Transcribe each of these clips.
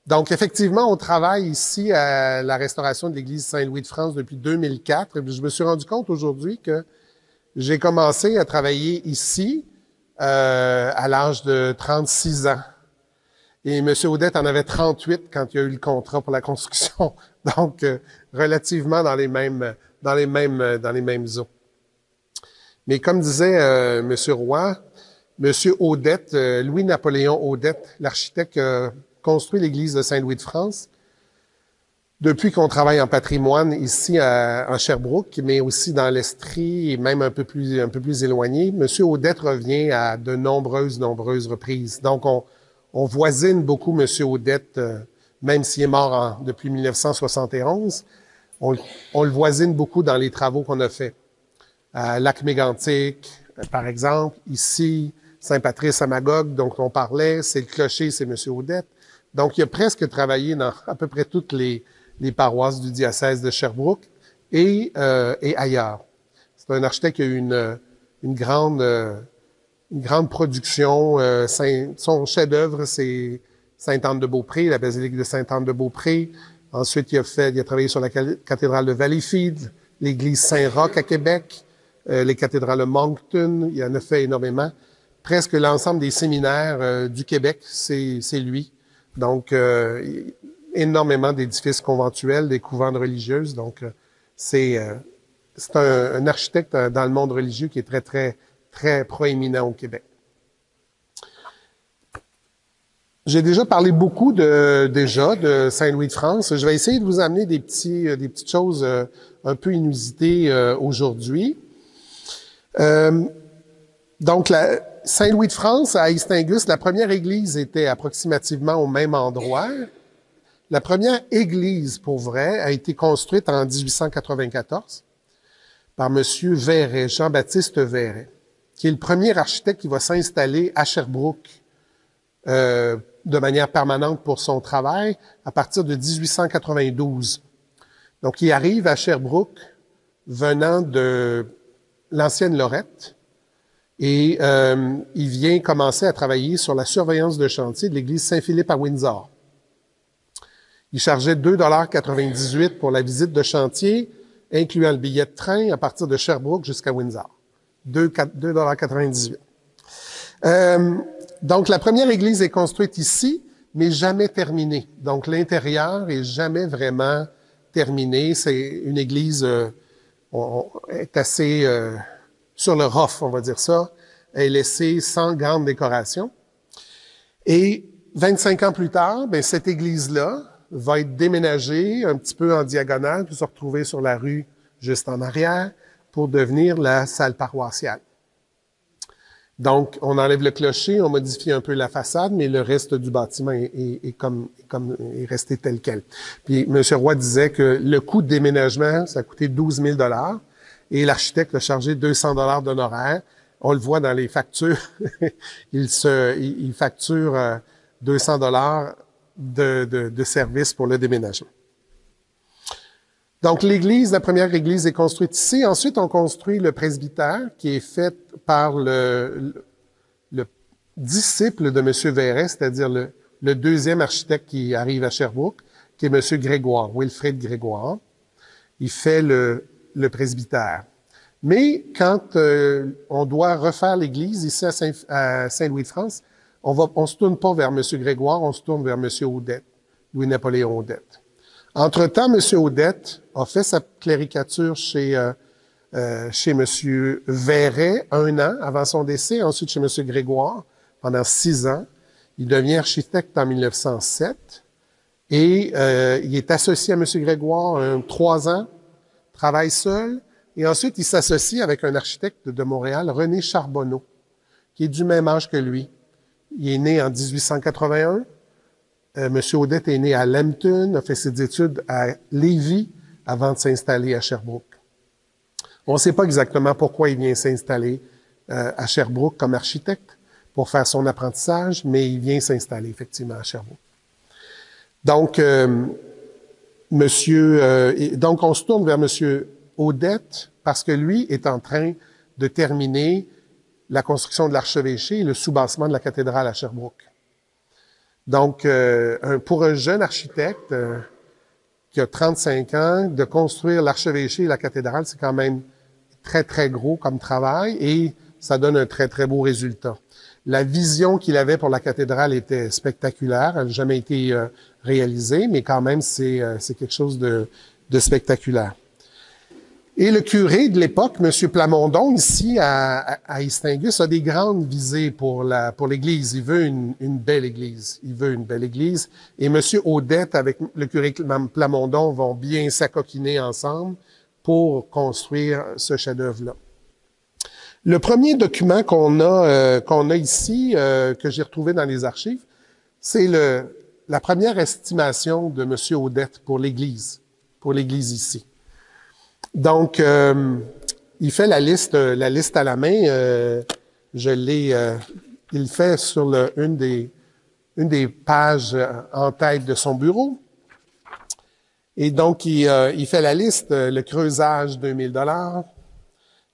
Donc, effectivement, on travaille ici à la restauration de l'église Saint-Louis de France depuis 2004. Et je me suis rendu compte aujourd'hui que j'ai commencé à travailler ici à l'âge de 36 ans. Et M. Audette en avait 38 quand il a eu le contrat pour la construction. Donc, relativement dans les mêmes eaux. Mais comme disait M. Roy, M. Audette, Louis-Napoléon Audette, l'architecte construit l'église de Saint-Louis de France. Depuis qu'on travaille en patrimoine ici à Sherbrooke, mais aussi dans l'Estrie et même un peu plus éloigné, M. Audette revient à de nombreuses reprises. Donc, on voisine beaucoup M. Audette, même s'il est mort depuis 1971. On le voisine beaucoup dans les travaux qu'on a faits. À Lac-Mégantic, par exemple, ici, Saint-Patrice à Magog, dont on parlait, c'est le clocher, c'est M. Audette. Donc, il a presque travaillé dans à peu près toutes les paroisses du diocèse de Sherbrooke et ailleurs. C'est un architecte qui a eu une grande production. Son chef-d'œuvre, c'est Sainte-Anne-de-Beaupré, la basilique de Sainte-Anne-de-Beaupré. Ensuite, il a travaillé sur la cathédrale de Valleyfield, l'église Saint-Roch à Québec, les cathédrales de Moncton. Il en a fait énormément. Presque l'ensemble des séminaires du Québec, c'est lui. Donc, énormément d'édifices conventuels, des couvantes religieuses. Donc, c'est un architecte dans le monde religieux qui est très, très, très proéminent au Québec. J'ai déjà parlé beaucoup de Saint-Louis de France. Je vais essayer de vous amener des petites choses un peu inusitées aujourd'hui. Donc, Saint-Louis de France, à Istingus, la première église était approximativement au même endroit. La première église, pour vrai, a été construite en 1894 par M. Verret, Jean-Baptiste Verret, qui est le premier architecte qui va s'installer à Sherbrooke de manière permanente pour son travail à partir de 1892. Donc, il arrive à Sherbrooke venant de l'ancienne Lorette et il vient commencer à travailler sur la surveillance de chantier de l'église Saint-Philippe à Windsor. Il chargeait 2,98 $ pour la visite de chantier, incluant le billet de train à partir de Sherbrooke jusqu'à Windsor. 2,98 $. Donc, la première église est construite ici, mais jamais terminée. Donc, l'intérieur est jamais vraiment terminé. C'est une église est assez sur le rough, on va dire ça. Elle est laissée sans grande décoration. Et 25 ans plus tard, ben, cette église-là va être déménagée un petit peu en diagonale, puis se retrouver sur la rue juste en arrière pour devenir la salle paroissiale. Donc, on enlève le clocher, on modifie un peu la façade, mais le reste du bâtiment est resté tel quel. Puis, M. Roy disait que le coût de déménagement, ça a coûté 12 000 $ et l'architecte a chargé 200 $ d'honoraires. On le voit dans les factures. il facture 200 $ de service pour le déménagement. Donc, la première église est construite ici. Ensuite, on construit le presbytère qui est fait par le disciple de M. Verret, c'est-à-dire le deuxième architecte qui arrive à Sherbrooke, qui est M. Grégoire, Wilfrid Grégoire. Il fait le presbytère. Mais quand on doit refaire l'église ici à Saint-Louis de France, on se tourne pas vers M. Grégoire, on se tourne vers M. Audette, Louis-Napoléon Audette. Entre-temps, M. Audette a fait sa cléricature chez M. Verret 1 an avant son décès, ensuite chez M. Grégoire pendant 6 ans. Il devient architecte en 1907 et il est associé à M. Grégoire 3 ans, travaille seul et ensuite il s'associe avec un architecte de Montréal, René Charbonneau, qui est du même âge que lui. Il est né en 1881. M. Audette est né à Lambton, a fait ses études à Lévis avant de s'installer à Sherbrooke. On ne sait pas exactement pourquoi il vient s'installer à Sherbrooke comme architecte pour faire son apprentissage, mais il vient s'installer effectivement à Sherbrooke. Donc, donc on se tourne vers M. Audette parce que lui est en train de terminer la construction de l'archevêché et le soubassement de la cathédrale à Sherbrooke. Donc, pour un jeune architecte qui a 35 ans, de construire l'archevêché et la cathédrale, c'est quand même très, très gros comme travail et ça donne un très, très beau résultat. La vision qu'il avait pour la cathédrale était spectaculaire. Elle n'a jamais été réalisée, mais quand même, c'est quelque chose de spectaculaire. Et le curé de l'époque, M. Plamondon, ici à Istingus, a des grandes visées pour l'Église. Il veut une belle Église. Il veut une belle Église. Et M. Audette, avec le curé Plamondon, vont bien s'acoquiner ensemble pour construire ce chef-d'œuvre-là. Le premier document qu'on a ici, que j'ai retrouvé dans les archives, c'est la première estimation de M. Audette pour l'Église ici. Donc, il fait la liste à la main. Il fait sur une des pages en tête de son bureau. Et donc, il fait la liste, le creusage, 2000 $,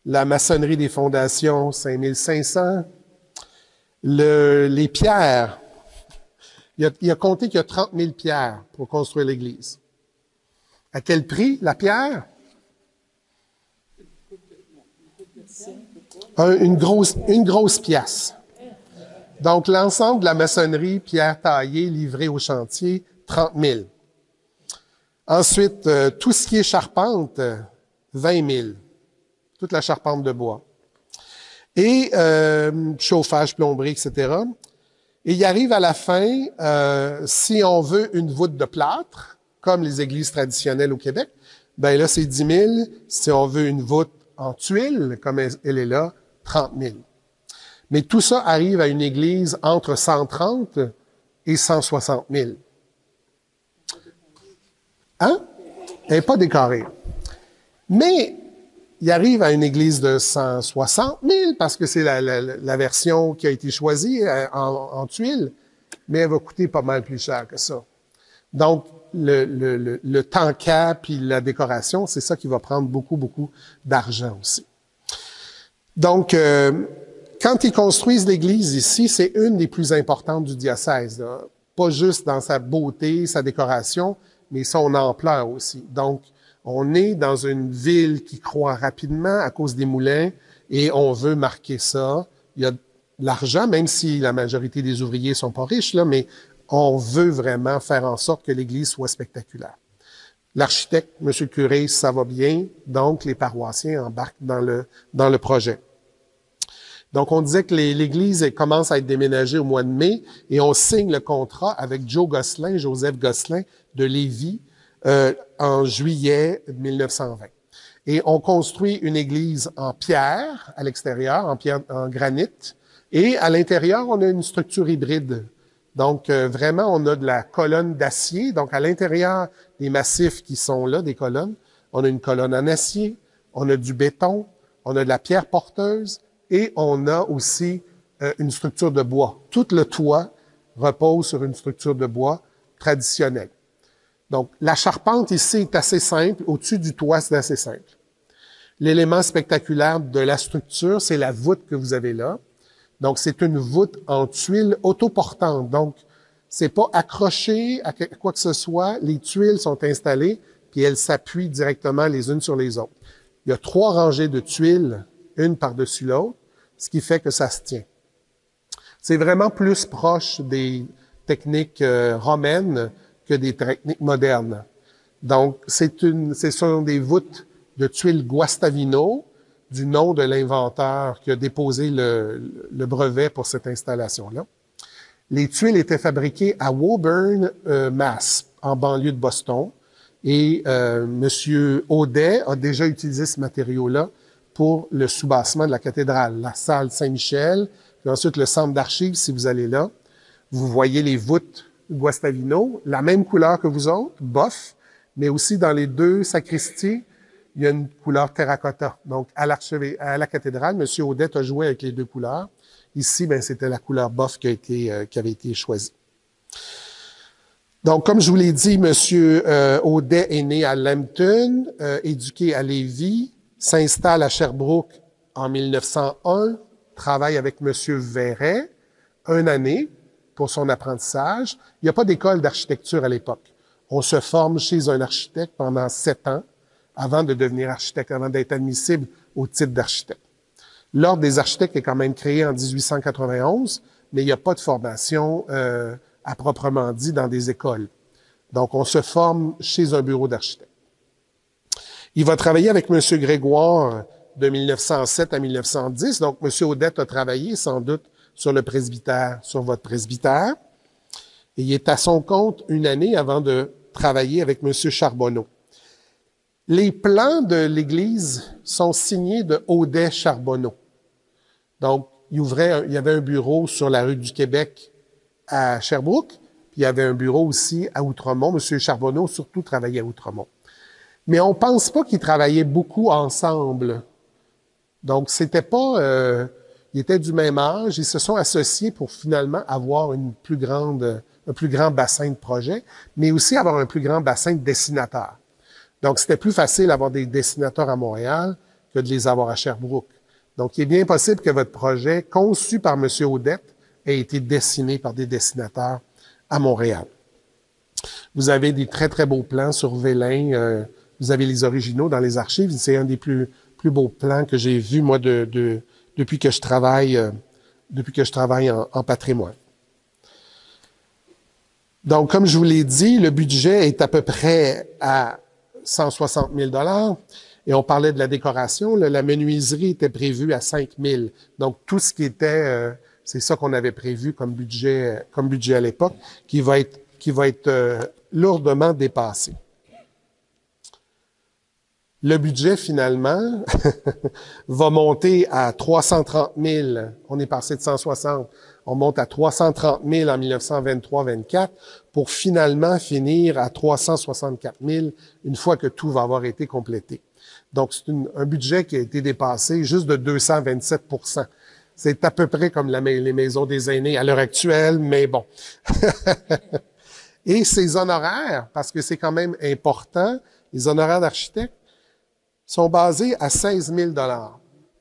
la maçonnerie des fondations, 5500, les pierres. Il a compté qu'il y a 30 000 pierres pour construire l'église. À quel prix, la pierre? Une grosse pièce. Donc, l'ensemble de la maçonnerie, pierre taillée, livrée au chantier, 30 000. Ensuite, tout ce qui est charpente, 20 000. Toute la charpente de bois. Et chauffage, plomberie, etc. Et il arrive à la fin, si on veut une voûte de plâtre, comme les églises traditionnelles au Québec, ben là, c'est 10 000. Si on veut une voûte en tuiles, comme elle est là, 30 000. Mais tout ça arrive à une église entre 130 et 160 000. Hein? Elle n'est pas décorée. Mais il arrive à une église de 160 000 parce que c'est la version qui a été choisie en tuiles, mais elle va coûter pas mal plus cher que ça. Donc, le tanka puis la décoration, c'est ça qui va prendre beaucoup, beaucoup d'argent aussi. Donc, quand ils construisent l'église ici, c'est une des plus importantes du diocèse, là. Pas juste dans sa beauté, sa décoration, mais son ampleur aussi. Donc, on est dans une ville qui croît rapidement à cause des moulins et on veut marquer ça. Il y a de l'argent, même si la majorité des ouvriers sont pas riches, là, mais on veut vraiment faire en sorte que l'église soit spectaculaire. L'architecte, M. le curé, ça va bien, donc les paroissiens embarquent dans le projet. Donc, on disait que l'église commence à être déménagée au mois de mai et on signe le contrat avec Joseph Gosselin de Lévis, en juillet 1920. Et on construit une église en pierre à l'extérieur, en granit, et à l'intérieur, on a une structure hybride. Donc, vraiment, on a de la colonne d'acier. Donc, à l'intérieur des massifs qui sont là, des colonnes, on a une colonne en acier, on a du béton, on a de la pierre porteuse et on a aussi une structure de bois. Tout le toit repose sur une structure de bois traditionnelle. Donc, la charpente ici est assez simple. Au-dessus du toit, c'est assez simple. L'élément spectaculaire de la structure, c'est la voûte que vous avez là. Donc, c'est une voûte en tuiles autoportantes. Donc, c'est pas accroché à quoi que ce soit. Les tuiles sont installées, puis elles s'appuient directement les unes sur les autres. Il y a 3 rangées de tuiles, une par-dessus l'autre, ce qui fait que ça se tient. C'est vraiment plus proche des techniques romaines que des techniques modernes. Donc, ce sont des voûtes de tuiles Guastavino, du nom de l'inventeur qui a déposé le brevet pour cette installation-là. Les tuiles étaient fabriquées à Woburn, Mass, en banlieue de Boston. Et M. Audet a déjà utilisé ce matériau-là pour le soubassement de la cathédrale, la salle Saint-Michel, puis ensuite le centre d'archives, si vous allez là. Vous voyez les voûtes Guastavino, la même couleur que vous autres, bof, mais aussi dans les 2 sacristies, il y a une couleur terracotta. Donc, à la cathédrale, M. Audet a joué avec les 2 couleurs. Ici, ben, c'était la couleur bof qui avait été choisie. Donc, comme je vous l'ai dit, M. Audet est né à Lambton, éduqué à Lévis, s'installe à Sherbrooke en 1901, travaille avec M. Verret, 1 année, pour son apprentissage. Il n'y a pas d'école d'architecture à l'époque. On se forme chez un architecte pendant 7 ans avant de devenir architecte, avant d'être admissible au titre d'architecte. L'Ordre des architectes est quand même créé en 1891, mais il n'y a pas de formation à proprement dit dans des écoles. Donc, on se forme chez un bureau d'architecte. Il va travailler avec M. Grégoire de 1907 à 1910. Donc, M. Audette a travaillé sans doute sur le presbytère, sur votre presbytère. Et il est à son compte une année avant de travailler avec M. Charbonneau. Les plans de l'Église sont signés de Audet Charbonneau. Donc, il y avait un bureau sur la rue du Québec à Sherbrooke, puis il y avait un bureau aussi à Outremont. M. Charbonneau surtout travaillait à Outremont. Mais on pense pas qu'ils travaillaient beaucoup ensemble. Donc, c'était pas... ils étaient du même âge, ils se sont associés pour finalement avoir un plus grand bassin de projets, mais aussi avoir un plus grand bassin de dessinateurs. Donc, c'était plus facile d'avoir des dessinateurs à Montréal que de les avoir à Sherbrooke. Donc, il est bien possible que votre projet, conçu par M. Audette, ait été dessiné par des dessinateurs à Montréal. Vous avez des très, très beaux plans sur Vélin. Vous avez les originaux dans les archives. C'est un des plus beaux plans que j'ai vus, moi, depuis que je travaille en patrimoine. Donc, comme je vous l'ai dit, le budget est à peu près à 160 000 $ et on parlait de la décoration. La menuiserie était prévue à 5 000. Donc, tout ce qui était, c'est ça qu'on avait prévu comme budget à l'époque, qui va être lourdement dépassé. Le budget, finalement, va monter à 330 000. On est passé de 160. On monte à 330 000 en 1923-24 pour finalement finir à 364 000 une fois que tout va avoir été complété. Donc, c'est un budget qui a été dépassé juste de 227 %. C'est à peu près comme les maisons des aînés à l'heure actuelle, mais bon. Et ces honoraires, parce que c'est quand même important, les honoraires d'architecte, sont basés à 16 000 $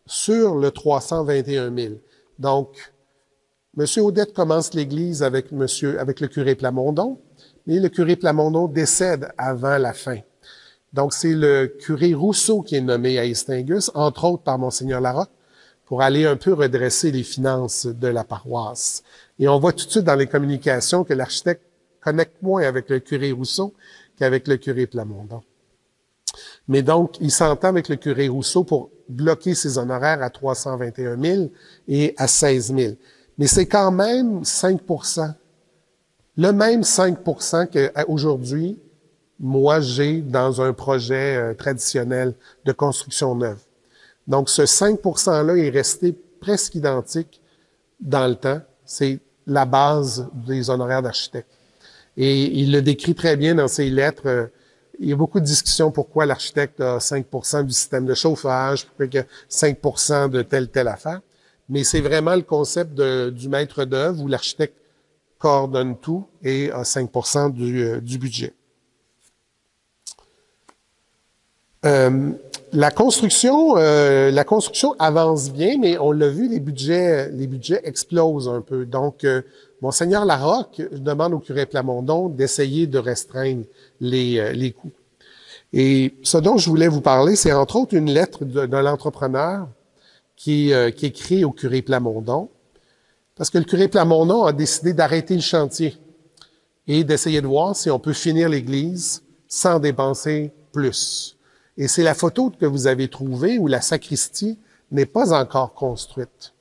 sur le 321 000. Donc, M. Audette commence l'Église avec le curé Plamondon, mais le curé Plamondon décède avant la fin. Donc, c'est le curé Rousseau qui est nommé à Estingus, entre autres par Monseigneur Larocque, pour aller un peu redresser les finances de la paroisse. Et on voit tout de suite dans les communications que l'architecte connecte moins avec le curé Rousseau qu'avec le curé Plamondon. Mais donc, il s'entend avec le curé Rousseau pour bloquer ses honoraires à 321 000 et à 16 000. Mais c'est quand même 5 %. Le même 5 % qu'aujourd'hui, moi, j'ai dans un projet traditionnel de construction neuve. Donc, ce 5 % est resté presque identique dans le temps. C'est la base des honoraires d'architecte. Et il le décrit très bien dans ses lettres. Il y a beaucoup de discussions pourquoi l'architecte a 5 % du système de chauffage, pourquoi il y a 5 % de telle affaire. Mais c'est vraiment le concept du maître d'œuvre où l'architecte coordonne tout et a 5 % du budget. La construction avance bien, mais on l'a vu, les budgets explosent un peu. Donc, Monseigneur Larocque demande au curé Plamondon d'essayer de restreindre les coûts. Et ce dont je voulais vous parler, c'est entre autres une lettre d'un entrepreneur qui écrit au curé Plamondon, parce que le curé Plamondon a décidé d'arrêter le chantier et d'essayer de voir si on peut finir l'église sans dépenser plus. Et c'est la photo que vous avez trouvée où la sacristie n'est pas encore construite.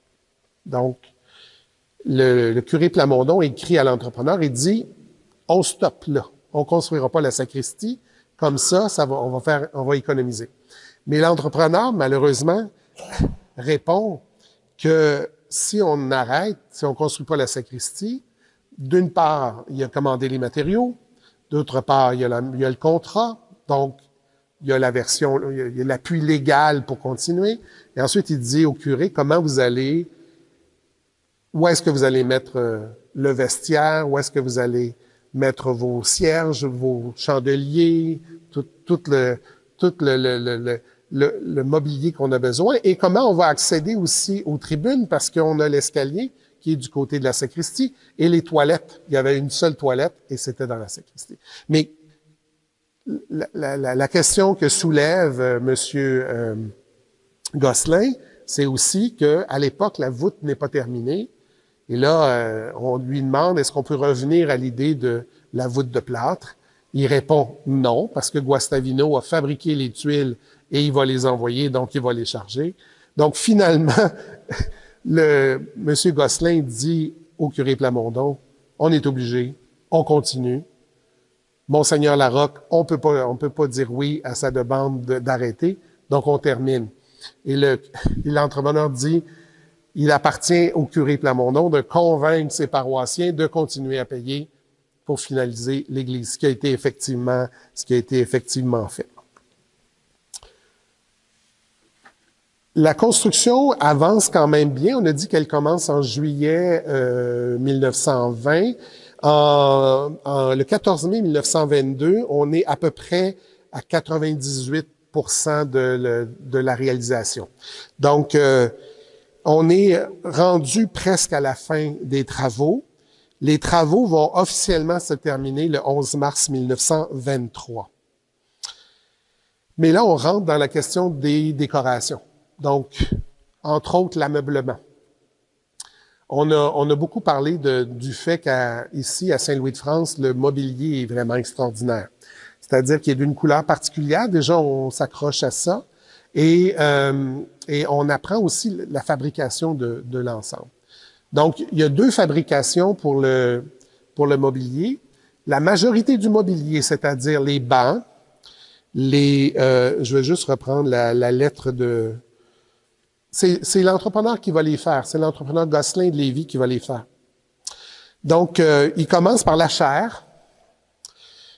Donc, le curé Plamondon écrit à l'entrepreneur et dit « On stoppe là, on construira pas la sacristie, comme ça on va économiser. » Mais l'entrepreneur, malheureusement, répond que si on arrête, si on construit pas la sacristie, d'une part, il a commandé les matériaux, d'autre part, il y a le contrat, donc il y a il y a l'appui légal pour continuer. Et ensuite, il dit au curé où est-ce que vous allez mettre le vestiaire, où est-ce que vous allez mettre vos cierges, vos chandeliers, tout le mobilier qu'on a besoin, et comment on va accéder aussi aux tribunes, parce qu'on a l'escalier qui est du côté de la sacristie, et les toilettes. Il y avait une seule toilette, et c'était dans la sacristie. Mais la question que soulève Monsieur Gosselin, c'est aussi qu'à l'époque, la voûte n'est pas terminée. Et là, on lui demande, est-ce qu'on peut revenir à l'idée de la voûte de plâtre? Il répond non, parce que Guastavino a fabriqué les tuiles et il va les envoyer, donc il va les charger. Donc finalement, Monsieur Gosselin dit au curé Plamondon, on est obligé, on continue. Monseigneur Larocque, on peut pas dire oui à sa demande d'arrêter, donc on termine. Et l'entrepreneur dit, il appartient au curé Plamondon de convaincre ses paroissiens de continuer à payer pour finaliser l'Église, ce qui a été effectivement fait. La construction avance quand même bien. On a dit qu'elle commence en juillet 1920. Le 14 mai 1922, on est à peu près à 98% de la réalisation. Donc, on est rendu presque à la fin des travaux. Les travaux vont officiellement se terminer le 11 mars 1923. Mais là, on rentre dans la question des décorations. Donc, entre autres, l'ameublement. On a beaucoup parlé du fait qu'ici, à Saint-Louis-de-France, le mobilier est vraiment extraordinaire. C'est-à-dire qu'il est d'une couleur particulière. Déjà, on s'accroche à ça. Et on apprend aussi la fabrication de l'ensemble. Donc, il y a 2 fabrications pour le mobilier. La majorité du mobilier, c'est-à-dire les bancs, je vais juste reprendre la lettre de... C'est l'entrepreneur qui va les faire. C'est l'entrepreneur Gosselin de Lévis qui va les faire. Donc, il commence par la chaire.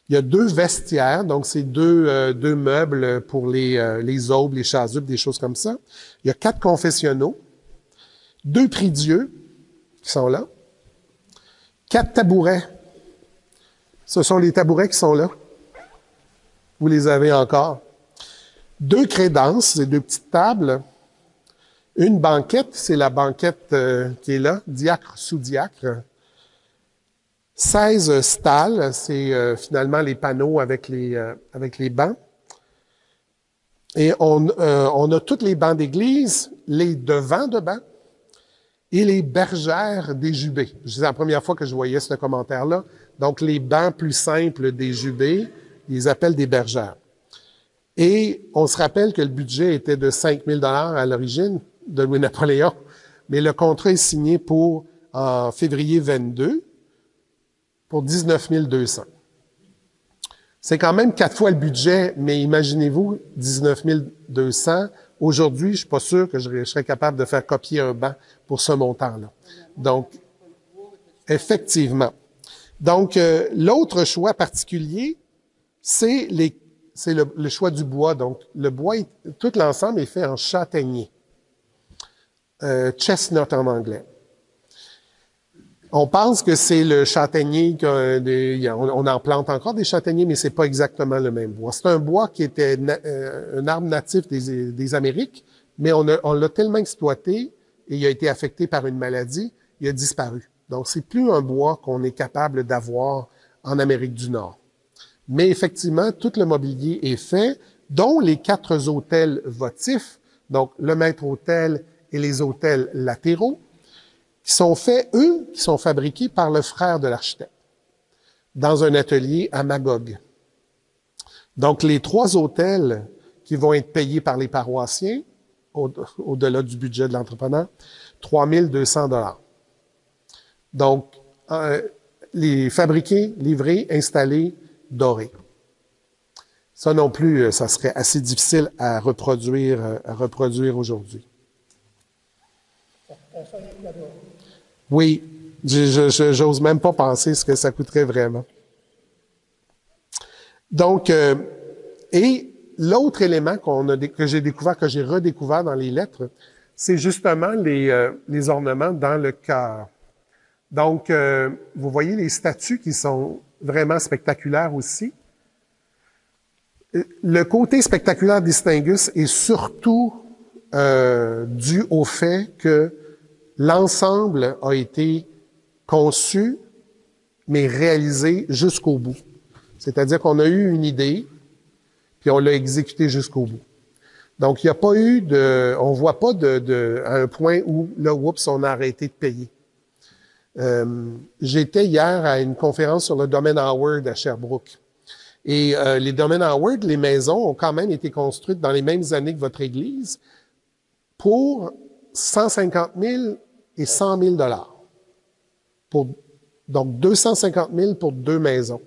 Il y a 2 vestiaires, donc c'est deux meubles pour les aubes, les chasubles, des choses comme ça. Il y a 4 confessionnaux, 2 prie-dieux qui sont là, 4 tabourets. Ce sont les tabourets qui sont là. Vous les avez encore. 2 crédences, c'est 2 petites tables. Une banquette, c'est la banquette qui est là, diacre, sous-diacre. 16 stalles, c'est finalement les panneaux avec les bancs. Et on a tous les bancs d'église, les devants de bancs et les bergères des jubés. C'est la première fois que je voyais ce commentaire-là. Donc, les bancs plus simples des jubés, ils les appellent des bergères. Et on se rappelle que le budget était de 5 000 $ à l'origine de Louis-Napoléon, mais le contrat est signé en février 22 pour 19 200. C'est quand même 4 fois le budget, mais imaginez-vous, 19 200. Aujourd'hui, je suis pas sûr que je serais capable de faire copier un banc pour ce montant-là. Donc, effectivement. Donc, l'autre choix particulier, c'est le choix du bois. Donc, le bois, tout l'ensemble est fait en châtaignier. Chestnut en anglais. On pense que c'est le châtaignier, on en plante encore des châtaigniers, mais c'est pas exactement le même bois. C'est un bois qui était un arbre natif des Amériques, mais on l'a tellement exploité et il a été affecté par une maladie, il a disparu. Donc, c'est plus un bois qu'on est capable d'avoir en Amérique du Nord. Mais effectivement, tout le mobilier est fait, dont les 4 autels votifs, donc le maître-autel et les autels latéraux, qui sont faits, qui sont fabriqués par le frère de l'architecte, dans un atelier à Magog. Donc, les 3 autels qui vont être payés par les paroissiens, au-delà du budget de l'entrepreneur, 3 200 $. Donc, les fabriqués, livrés, installés, dorés. Ça non plus, ça serait assez difficile à reproduire aujourd'hui. Oui, j'ose même pas penser ce que ça coûterait vraiment. Donc, et l'autre élément que j'ai redécouvert dans les lettres, c'est justement les ornements dans le chœur. Donc, vous voyez les statues qui sont vraiment spectaculaires aussi. Le côté spectaculaire d'Istingus est surtout dû au fait que l'ensemble a été conçu, mais réalisé jusqu'au bout. C'est-à-dire qu'on a eu une idée, puis on l'a exécutée jusqu'au bout. Donc, il n'y a pas eu on voit pas à un point où, là, oups, on a arrêté de payer. J'étais hier à une conférence sur le domaine Howard à Sherbrooke. Et les domaines Howard, les maisons ont quand même été construites dans les mêmes années que votre église pour 150 000 et 100 000 dollars. Donc, 250 000 pour 2 maisons.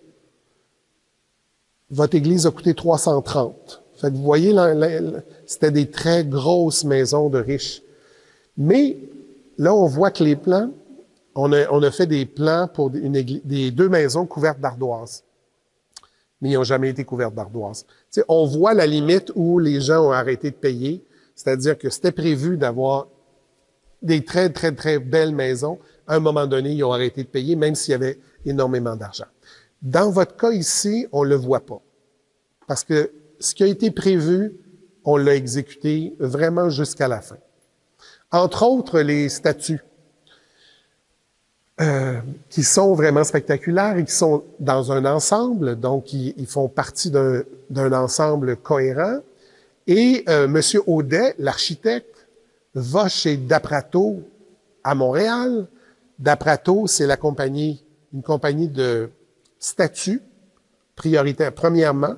Votre église a coûté 330. Fait que vous voyez, c'était des très grosses maisons de riches. Mais là, on voit que les plans, on a fait des plans pour des 2 maisons couvertes d'ardoises. Mais ils n'ont jamais été couvertes d'ardoises. Tu sais, on voit la limite où les gens ont arrêté de payer. C'est-à-dire que c'était prévu d'avoir des très, très, très belles maisons. À un moment donné, ils ont arrêté de payer, même s'il y avait énormément d'argent. Dans votre cas ici, on le voit pas. Parce que ce qui a été prévu, on l'a exécuté vraiment jusqu'à la fin. Entre autres, les statuts. Qui sont vraiment spectaculaires et qui sont dans un ensemble, donc ils font partie d'un ensemble cohérent. Et Monsieur Audet, l'architecte, va chez Daprato à Montréal. Daprato, c'est une compagnie de statues, prioritaire premièrement,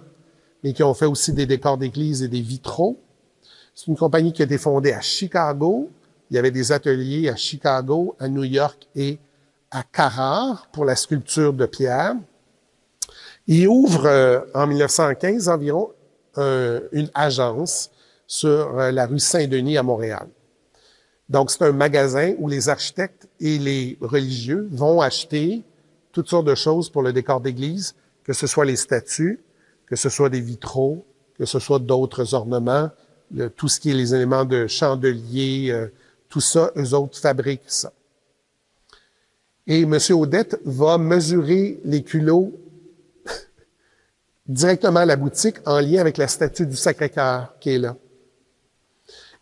mais qui ont fait aussi des décors d'église et des vitraux. C'est une compagnie qui a été fondée à Chicago. Il y avait des ateliers à Chicago, à New York et à Carrare pour la sculpture de pierre. Il ouvre en 1915 environ une agence sur la rue Saint-Denis à Montréal. Donc, c'est un magasin où les architectes et les religieux vont acheter toutes sortes de choses pour le décor d'église, que ce soit les statues, que ce soit des vitraux, que ce soit d'autres ornements, tout ce qui est les éléments de chandelier, tout ça, eux autres fabriquent ça. Et M. Audette va mesurer les culots directement à la boutique en lien avec la statue du Sacré-Cœur qui est là.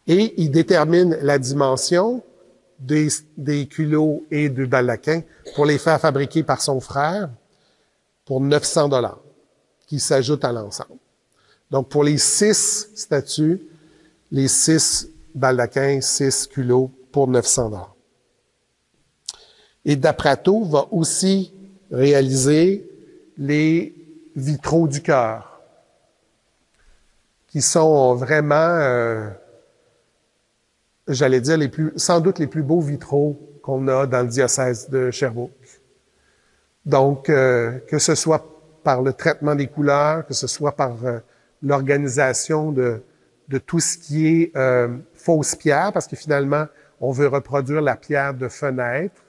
Et il détermine la dimension des culots et du baldaquin pour les faire fabriquer par son frère pour 900 $, qui s'ajoutent à l'ensemble. Donc, pour les 6 statues, les 6 baldaquins, 6 culots pour 900 $. Et Daprato va aussi réaliser les vitraux du cœur, qui sont vraiment, j'allais dire, sans doute les plus beaux vitraux qu'on a dans le diocèse de Sherbrooke. Donc, que ce soit par le traitement des couleurs, que ce soit par l'organisation de tout ce qui est fausse pierre, parce que finalement, on veut reproduire la pierre de fenêtre,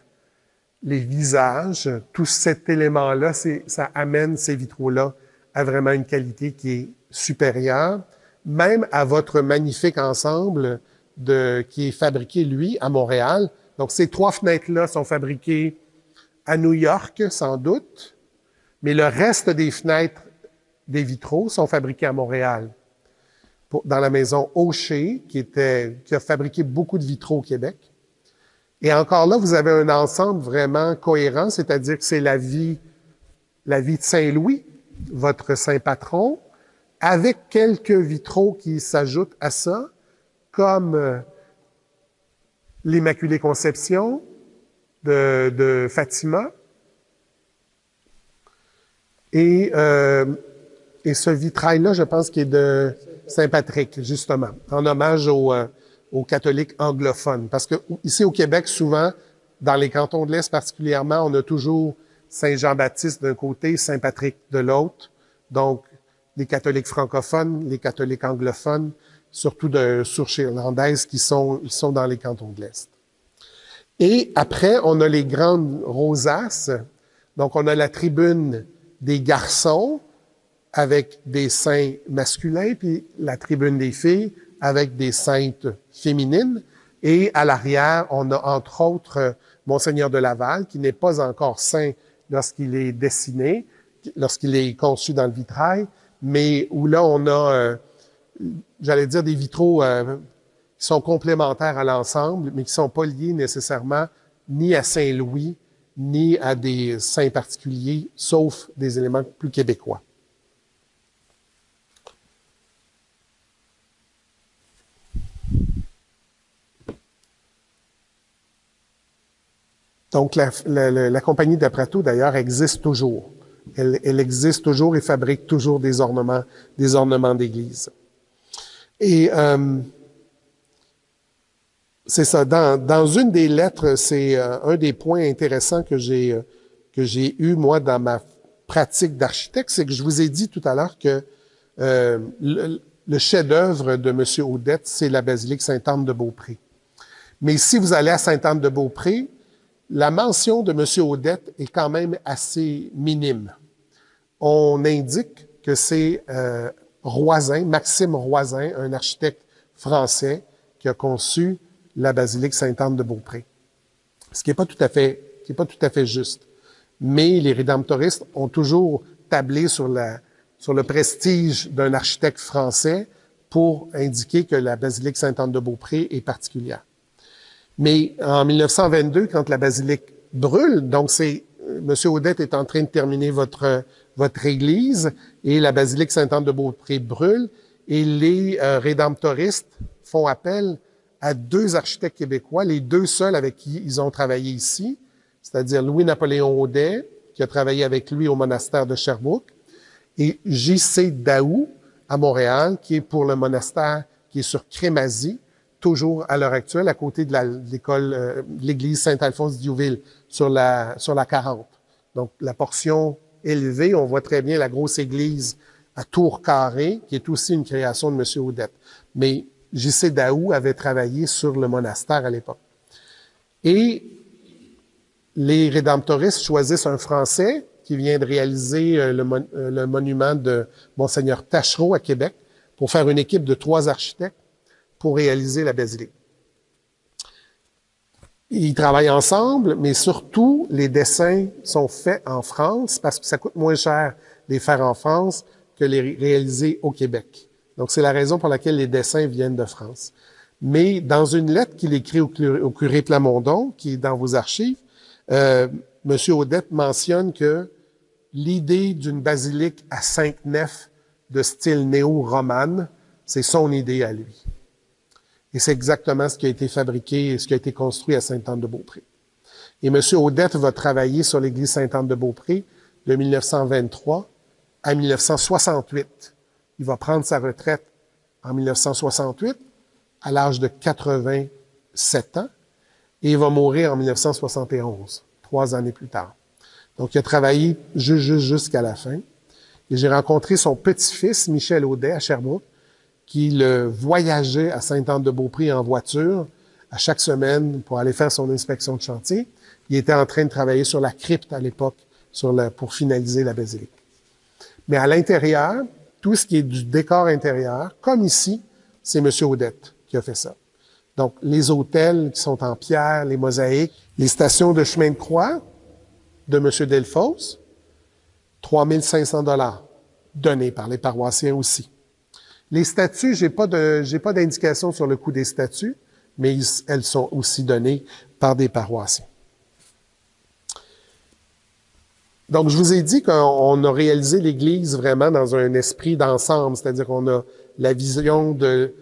les visages, tout cet élément-là, ça amène ces vitraux-là à vraiment une qualité qui est supérieure, même à votre magnifique ensemble qui est fabriqué, lui, à Montréal. Donc, ces 3 fenêtres-là sont fabriquées à New York, sans doute, mais le reste des fenêtres des vitraux sont fabriqués à Montréal. Dans la maison Aucher, qui a fabriqué beaucoup de vitraux au Québec. Et encore là, vous avez un ensemble vraiment cohérent, c'est-à-dire que c'est la vie de Saint-Louis, votre saint patron, avec quelques vitraux qui s'ajoutent à ça, comme l'Immaculée Conception de Fatima. Et ce vitrail-là, je pense qu'il est de Saint-Patrick, justement, en hommage aux catholiques anglophones. Parce que ici au Québec, souvent, dans les cantons de l'Est particulièrement, on a toujours Saint-Jean-Baptiste d'un côté, Saint-Patrick de l'autre. Donc, les catholiques francophones, les catholiques anglophones, surtout de source irlandaise, ils sont dans les cantons de l'Est. Et après, on a les grandes rosaces. Donc, on a la tribune des garçons avec des saints masculins, puis la tribune des filles avec des saintes féminines. Et à l'arrière, on a entre autres Monseigneur de Laval, qui n'est pas encore saint lorsqu'il est dessiné, lorsqu'il est conçu dans le vitrail, mais où là, on a, j'allais dire, des vitraux qui sont complémentaires à l'ensemble, mais qui ne sont pas liés nécessairement ni à Saint-Louis, ni à des saints particuliers, sauf des éléments plus québécois. Donc, la compagnie d'Aprato, d'ailleurs, existe toujours. Elle existe toujours et fabrique toujours des ornements d'église. Et c'est ça. Dans une des lettres, c'est un des points intéressants que j'ai eu, moi, dans ma pratique d'architecte, c'est que je vous ai dit tout à l'heure que le chef-d'œuvre de M. Audette, c'est la basilique Sainte-Anne-de-Beaupré. Mais si vous allez à Sainte-Anne-de-Beaupré, la mention de M. Audette est quand même assez minime. On indique que c'est Roisin, Maxime Roisin, un architecte français qui a conçu la basilique Sainte-Anne-de-Beaupré. Ce qui n'est pas tout à fait juste. Mais les rédemptoristes ont toujours tablé sur le prestige d'un architecte français pour indiquer que la basilique Sainte-Anne-de-Beaupré est particulière. Mais en 1922, quand la basilique brûle, donc M. Audette est en train de terminer votre église et la basilique Sainte-Anne-de-Beaupré brûle et les rédemptoristes font appel à deux architectes québécois, les deux seuls avec qui ils ont travaillé ici, c'est-à-dire Louis-Napoléon Audet, qui a travaillé avec lui au monastère de Sherbrooke, et J.C. Daou à Montréal, qui est pour le monastère qui est sur Crémazie, toujours à l'heure actuelle, à côté de l'église Saint-Alphonse d'Youville, sur la 40. Donc, la portion élevée, on voit très bien la grosse église à tour carré, qui est aussi une création de M. Audette. Mais J.C. Daou avait travaillé sur le monastère à l'époque. Et les rédemptoristes choisissent un Français qui vient de réaliser le monument de Monseigneur Taschereau à Québec pour faire une équipe de 3 architectes pour réaliser la basilique. Ils travaillent ensemble, mais surtout, les dessins sont faits en France parce que ça coûte moins cher les faire en France que les réaliser au Québec. Donc, c'est la raison pour laquelle les dessins viennent de France. Mais dans une lettre qu'il écrit au curé Plamondon, qui est dans vos archives, M. Audette mentionne que l'idée d'une basilique à 5 nefs de style néo-romane, c'est son idée à lui. Et c'est exactement ce qui a été fabriqué et ce qui a été construit à Sainte-Anne-de-Beaupré. Et M. Audette va travailler sur l'église Sainte-Anne-de-Beaupré de 1923 à 1968. Il va prendre sa retraite en 1968 à l'âge de 87 ans et il va mourir en 1971, 3 années plus tard. Donc, il a travaillé jusqu'à la fin. Et j'ai rencontré son petit-fils, Michel Audet, à Sherbrooke, qui le voyageait à Sainte-Anne-de-Beaupré en voiture à chaque semaine pour aller faire son inspection de chantier. Il était en train de travailler sur la crypte à l'époque pour finaliser la basilique. Mais à l'intérieur, tout ce qui est du décor intérieur, comme ici, c'est M. Audette qui a fait ça. Donc, les autels qui sont en pierre, les mosaïques, les stations de chemin de croix de M. Delphos, 3 500 $ donnés par les paroissiens aussi. Les statues, j'ai pas d'indication sur le coût des statues, mais elles sont aussi données par des paroissiens. Donc, je vous ai dit qu'on a réalisé l'Église vraiment dans un esprit d'ensemble, c'est-à-dire qu'on a la vision de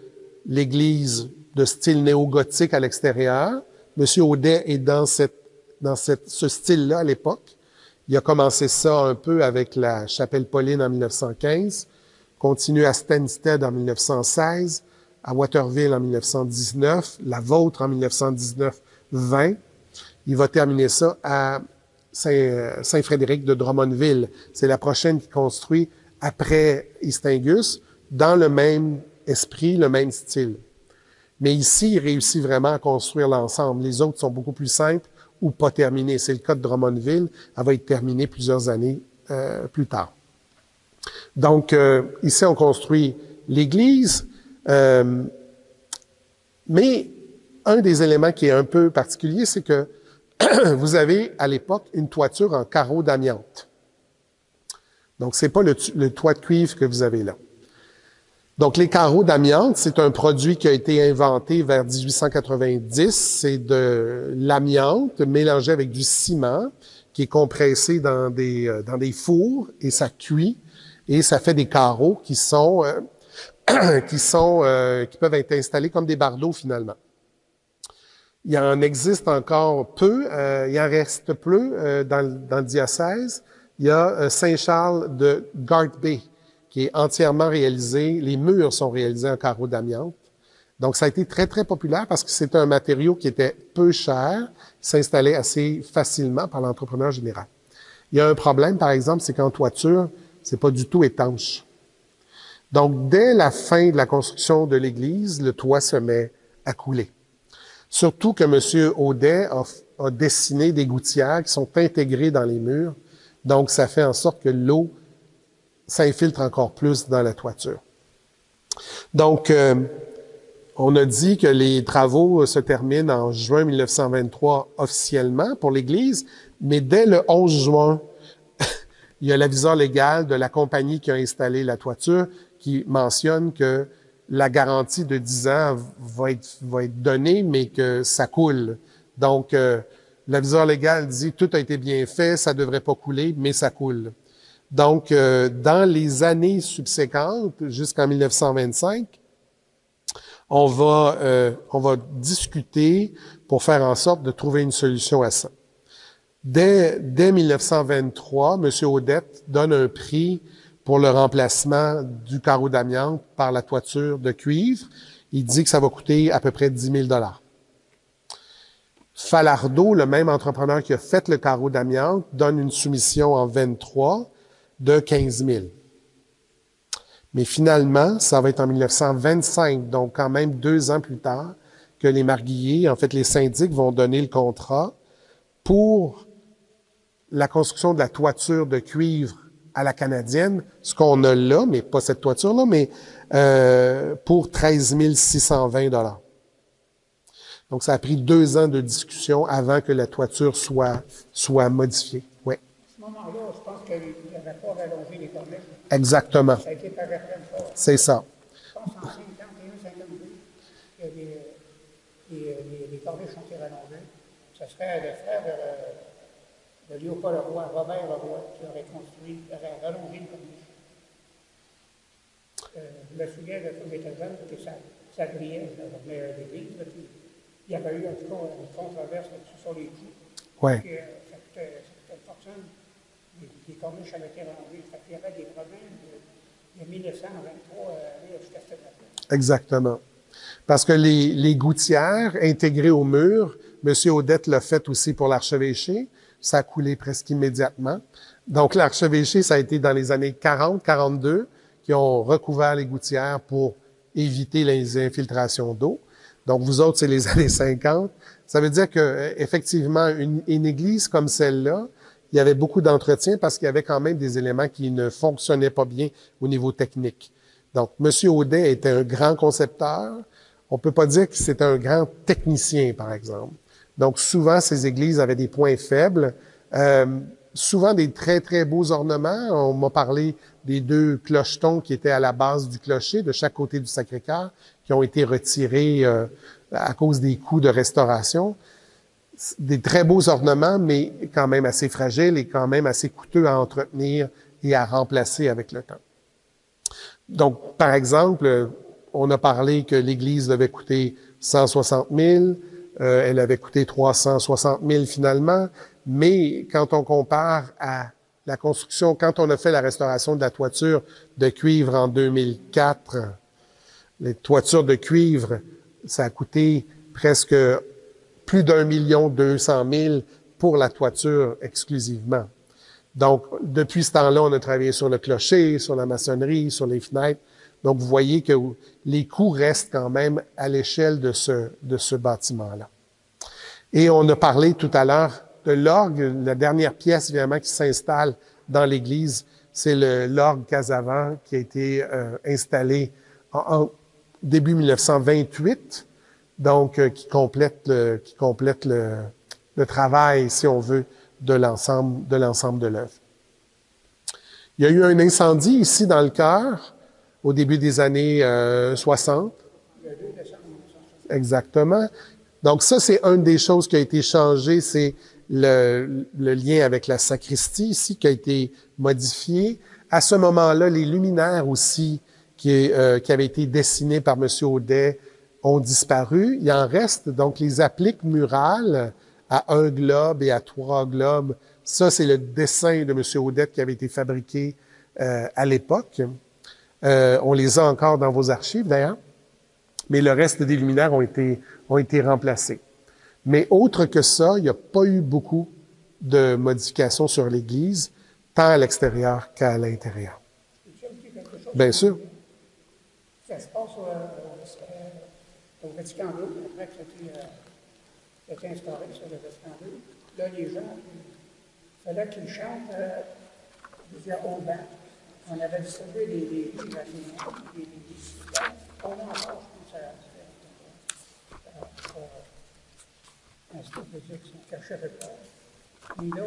l'Église de style néo-gothique à l'extérieur. Monsieur Audet est dans ce style-là à l'époque. Il a commencé ça un peu avec la chapelle Pauline en 1915, continue à Stansted en 1916, à Waterville en 1919, la vôtre en 1919-20. Il va terminer ça à Saint-Frédéric de Drummondville. C'est la prochaine qui construit après Istingus, dans le même esprit, le même style. Mais ici, il réussit vraiment à construire l'ensemble. Les autres sont beaucoup plus simples ou pas terminées. C'est le cas de Drummondville. Elle va être terminée plusieurs années plus tard. Donc, ici, on construit l'église. Mais un des éléments qui est un peu particulier, c'est que vous avez, à l'époque, une toiture en carreaux d'amiante. Donc, c'est pas le toit de cuivre que vous avez là. Donc, les carreaux d'amiante, c'est un produit qui a été inventé vers 1890. C'est de l'amiante mélangé avec du ciment qui est compressé dans des fours et ça cuit et ça fait des carreaux qui sont qui peuvent être installés comme des bardeaux finalement. Il en existe encore peu, il en reste peu dans le diocèse. Il y a Saint-Charles de Garth Bay, qui est entièrement réalisé, les murs sont réalisés en carreaux d'amiante. Donc, ça a été très, très populaire parce que c'est un matériau qui était peu cher, s'installait assez facilement par l'entrepreneur général. Il y a un problème, par exemple, c'est qu'en toiture, c'est pas du tout étanche. Donc, dès la fin de la construction de l'église, le toit se met à couler. Surtout que M. Audet a dessiné des gouttières qui sont intégrées dans les murs. Donc, ça fait en sorte que l'eau s'infiltre encore plus dans la toiture. Donc, on a dit que les travaux se terminent en juin 1923 officiellement pour l'Église, mais dès le 11 juin, il y a l'aviseur légal de la compagnie qui a installé la toiture qui mentionne que la garantie de 10 ans va être donnée, mais que ça coule. Donc, l'aviseur légal dit « tout a été bien fait, ça devrait pas couler, mais ça coule ». Donc, dans les années subséquentes, jusqu'en 1925, on va discuter pour faire en sorte de trouver une solution à ça. Dès 1923, M. Audet donne un prix pour le remplacement du carreau d'amiante par la toiture de cuivre. Il dit que ça va coûter à peu près 10 000 $. Falardeau, le même entrepreneur qui a fait le carreau d'amiante, donne une soumission en 23 de 15 000. Mais finalement, ça va être en 1925, donc quand même 2 ans plus tard, que les marguilliers, en fait les syndics, vont donner le contrat pour la construction de la toiture de cuivre à la canadienne, ce qu'on a là, mais pas cette toiture-là, mais pour 13 620 $. Donc, ça a pris 2 ans de discussion avant que la toiture soit modifiée. Oui. À ce moment-là, je pense qu'il n'avait pas rallongé les corniches. Exactement. Ça a été par référence fort. C'est ça. Je pense en 51, 52, que les corniches ont été rallongées. Ce serait le frère de Léopold Leroy, Robert Leroy, qui aurait rallongé une corniche. Je me souviens de quand j'étais jeune, que ça brillait, je revenais à l'église, puis il y avait eu en tout cas une controverse là-dessus sur les coûts. Ouais. Ça coûtait une fortune. Les corniches avaient été rallongées. Il y avait des problèmes de 1923 jusqu'à cette date. Exactement. Parce que les gouttières intégrées au mur, M. Audet l'a fait aussi pour l'archevêché. Ça a coulé presque immédiatement. Donc, l'archevêché, ça a été dans les années 40-42 qui ont recouvert les gouttières pour éviter les infiltrations d'eau. Donc, vous autres, c'est les années 50. Ça veut dire que effectivement, une église comme celle-là, il y avait beaucoup d'entretien parce qu'il y avait quand même des éléments qui ne fonctionnaient pas bien au niveau technique. Donc, M. Audet était un grand concepteur. On peut pas dire que c'était un grand technicien, par exemple. Donc, souvent, ces églises avaient des points faibles. Souvent, des très, très beaux ornements. On m'a parlé des 2 clochetons qui étaient à la base du clocher, de chaque côté du Sacré-Cœur, qui ont été retirés à cause des coûts de restauration. Des très beaux ornements, mais quand même assez fragiles et quand même assez coûteux à entretenir et à remplacer avec le temps. Donc, par exemple, on a parlé que l'église devait coûter 160 000, elle avait coûté 360 000 finalement, mais quand on compare à la construction, quand on a fait la restauration de la toiture de cuivre en 2004, les toitures de cuivre, ça a coûté presque plus d'1 200 000 pour la toiture exclusivement. Donc, depuis ce temps-là, on a travaillé sur le clocher, sur la maçonnerie, sur les fenêtres. Donc, vous voyez que les coûts restent quand même à l'échelle de ce bâtiment-là. Et on a parlé tout à l'heure de l'orgue. La dernière pièce, évidemment, qui s'installe dans l'église, c'est l'orgue Casavant qui a été installé en début 1928, donc qui complète le travail, si on veut, de l'ensemble de l'œuvre. Il y a eu un incendie ici dans le chœur au début des années 60. Le 2 décembre 1960. Exactement. Donc ça, c'est une des choses qui a été changée, c'est le lien avec la sacristie ici qui a été modifié. À ce moment-là, les luminaires aussi qui avaient été dessinés par M. Audet ont disparu. Il en reste donc les appliques murales à 1 globe et à 3 globes. Ça, c'est le dessin de M. Audet qui avait été fabriqué à l'époque. On les a encore dans vos archives, d'ailleurs. Mais le reste des luminaires ont été remplacés. Mais autre que ça, il n'y a pas eu beaucoup de modifications sur l'église, tant à l'extérieur qu'à l'intérieur. Peux-tu ajouter quelque chose? Bien sûr. Ça se passe au Vatican II, après que c'était instauré sur le Vatican II. Là, les gens, il fallait qu'ils chantent, je veux dire, au banc. On avait distribué des livres à des on a encore, je pense, un style qui cachait le corps. Puis là,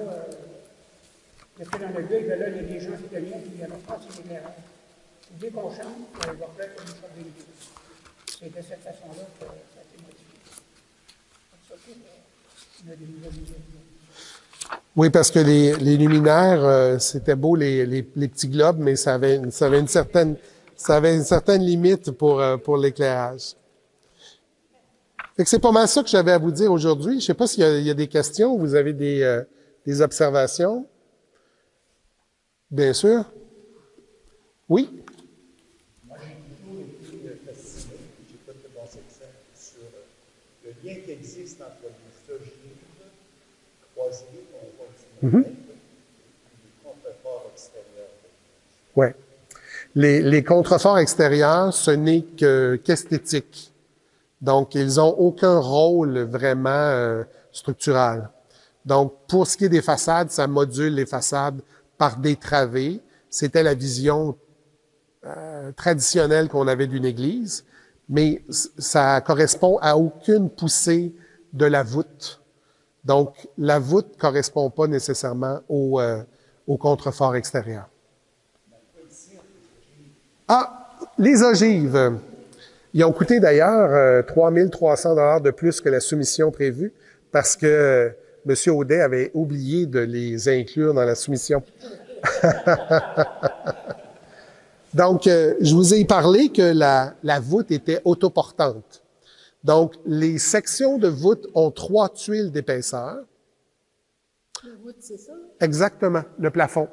il était dans le gueule, là, les gens se tenaient, puis il y avait pas assez d'éclairage. Dès qu'on chante, il va falloir qu'on chante des livres. C'est de cette façon-là que ça a été modifié. Surtout, il y a des nouvelles lumières. Oui, parce que les luminaires, c'était beau les petits globes, mais ça avait une certaine limite pour l'éclairage. Fait que c'est pas mal ça que j'avais à vous dire aujourd'hui. Je sais pas s'il y a des questions ou vous avez des observations. Bien sûr. Oui? Moi, j'ai toujours été fasciné, j'ai pas de bons exemples sur le lien qui existe entre les ogives croisées qu'on voit du et les contreforts extérieurs. Oui. Les contreforts extérieurs, ce n'est qu'esthétique. Donc, ils n'ont aucun rôle vraiment structural. Donc, pour ce qui est des façades, ça module les façades par des travées. C'était la vision traditionnelle qu'on avait d'une église, mais ça correspond à aucune poussée de la voûte. Donc, la voûte correspond pas nécessairement au contrefort extérieur. Ah, les ogives. Ils ont coûté d'ailleurs 3 300 $ de plus que la soumission prévue parce que M. Audet avait oublié de les inclure dans la soumission. Donc, je vous ai parlé que la voûte était autoportante. Donc, les sections de voûte ont 3 tuiles d'épaisseur. La voûte, c'est ça? Exactement, le plafond.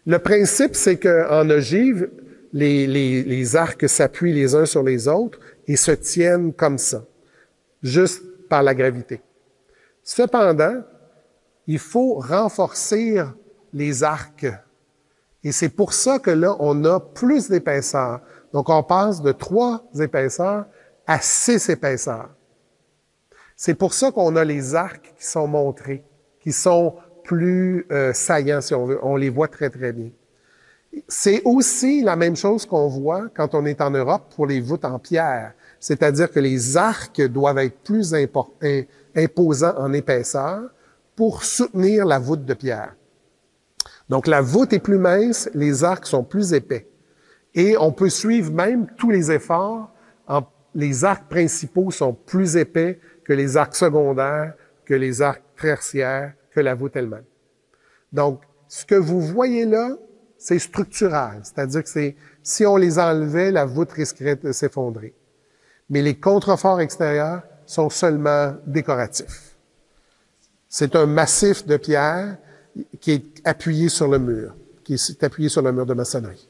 Le principe, c'est qu'en ogive, les arcs s'appuient les uns sur les autres et se tiennent comme ça, juste par la gravité. Cependant, il faut renforcer les arcs. Et c'est pour ça que là, on a plus d'épaisseur. Donc, on passe de 3 épaisseurs à 6 épaisseurs. C'est pour ça qu'on a les arcs qui sont montrés, qui sont plus saillants, si on veut. On les voit très, très bien. C'est aussi la même chose qu'on voit quand on est en Europe pour les voûtes en pierre. C'est-à-dire que les arcs doivent être plus imposants en épaisseur pour soutenir la voûte de pierre. Donc, la voûte est plus mince, les arcs sont plus épais. Et on peut suivre même tous les efforts. Les arcs principaux sont plus épais que les arcs secondaires, que les arcs tertiaires, que la voûte elle-même. Donc, ce que vous voyez là, c'est structural. C'est-à-dire que si on les enlevait, la voûte risquerait de s'effondrer. Mais les contreforts extérieurs sont seulement décoratifs. C'est un massif de pierre qui est appuyé sur le mur, qui est appuyé sur le mur de maçonnerie.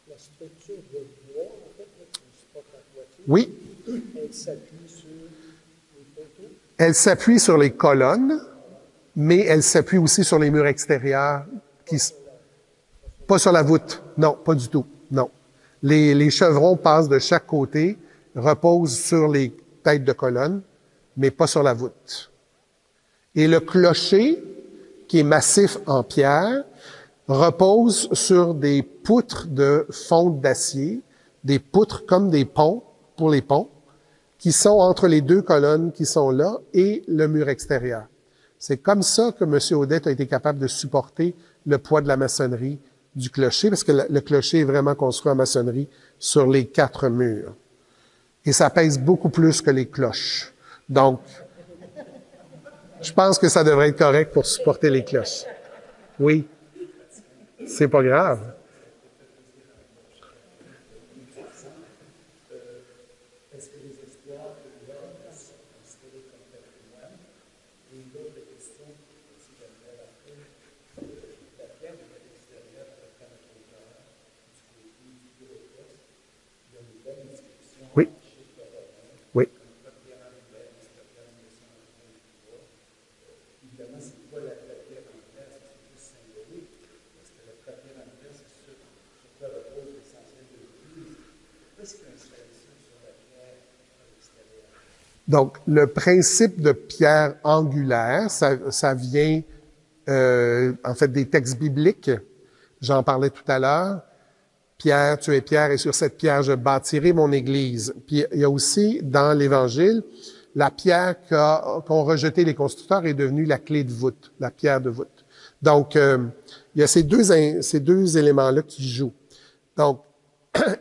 La structure de bois, en fait, là, qui supporte la toiture, Oui, elle s'appuie sur les poteaux. elle s'appuie sur les colonnes, mais elle s'appuie aussi sur les murs extérieurs, pas sur la voûte. Non, pas du tout. Non. Les chevrons passent de chaque côté, reposent sur les têtes de colonne, mais pas sur la voûte. Et le clocher, qui est massif en pierre, repose sur des poutres de fonte d'acier, des poutres comme des ponts pour les ponts, qui sont entre les 2 colonnes qui sont là et le mur extérieur. C'est comme ça que M. Audet a été capable de supporter le poids de la maçonnerie du clocher, parce que le clocher est vraiment construit en maçonnerie sur les 4 murs. Et ça pèse beaucoup plus que les cloches. Donc, je pense que ça devrait être correct pour supporter les cloches. Oui, c'est pas grave. Oui. Oui. Donc, le principe de pierre angulaire, ça vient en fait des textes bibliques. J'en parlais tout à l'heure. Pierre, tu es Pierre, et sur cette pierre, je bâtirai mon Église. Puis il y a aussi, dans l'Évangile, la pierre qu'ont rejeté les constructeurs est devenue la clé de voûte, la pierre de voûte. Donc, il y a ces deux éléments-là qui jouent. Donc,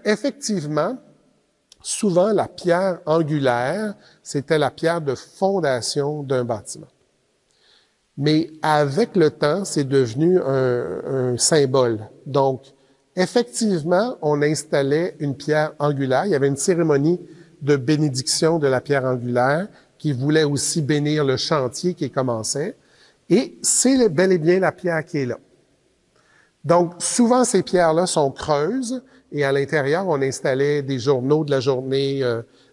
effectivement, souvent, la pierre angulaire, c'était la pierre de fondation d'un bâtiment. Mais avec le temps, c'est devenu un symbole. Donc, effectivement, on installait une pierre angulaire. Il y avait une cérémonie de bénédiction de la pierre angulaire qui voulait aussi bénir le chantier qui commençait. Et c'est bel et bien la pierre qui est là. Donc, souvent, ces pierres-là sont creuses et à l'intérieur, on installait des journaux de la journée,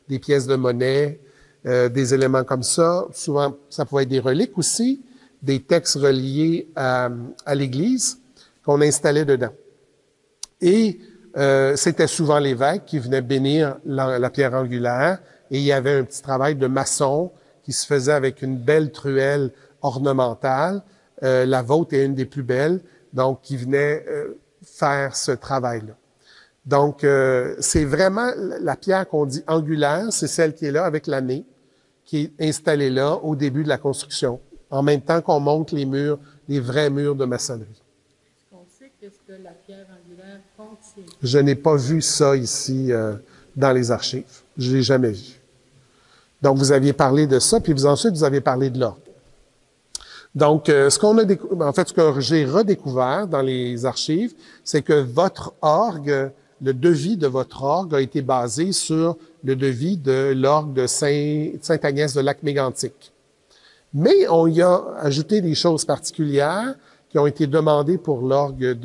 des pièces de monnaie, des éléments comme ça. Souvent, ça pouvait être des reliques aussi, des textes reliés à l'Église qu'on installait dedans. Et c'était souvent l'évêque qui venait bénir la pierre angulaire et il y avait un petit travail de maçon qui se faisait avec une belle truelle ornementale. La vôtre est une des plus belles, donc qui venait faire ce travail-là. Donc, c'est vraiment la pierre qu'on dit angulaire, c'est celle qui est là avec l'année, qui est installée là au début de la construction, en même temps qu'on monte les murs, les vrais murs de maçonnerie. Est-ce qu'on sait qu'est-ce que la pierre angulaire contient? Je n'ai pas vu ça ici dans les archives. Je l'ai jamais vu. Donc, vous aviez parlé de ça, puis ensuite, vous avez parlé de l'orgue. Donc, ce que j'ai redécouvert dans les archives, c'est que votre orgue, le devis de votre orgue a été basé sur le devis de l'orgue de Sainte-Agnès de Lac-Mégantic. Mais on y a ajouté des choses particulières qui ont été demandées pour l'orgue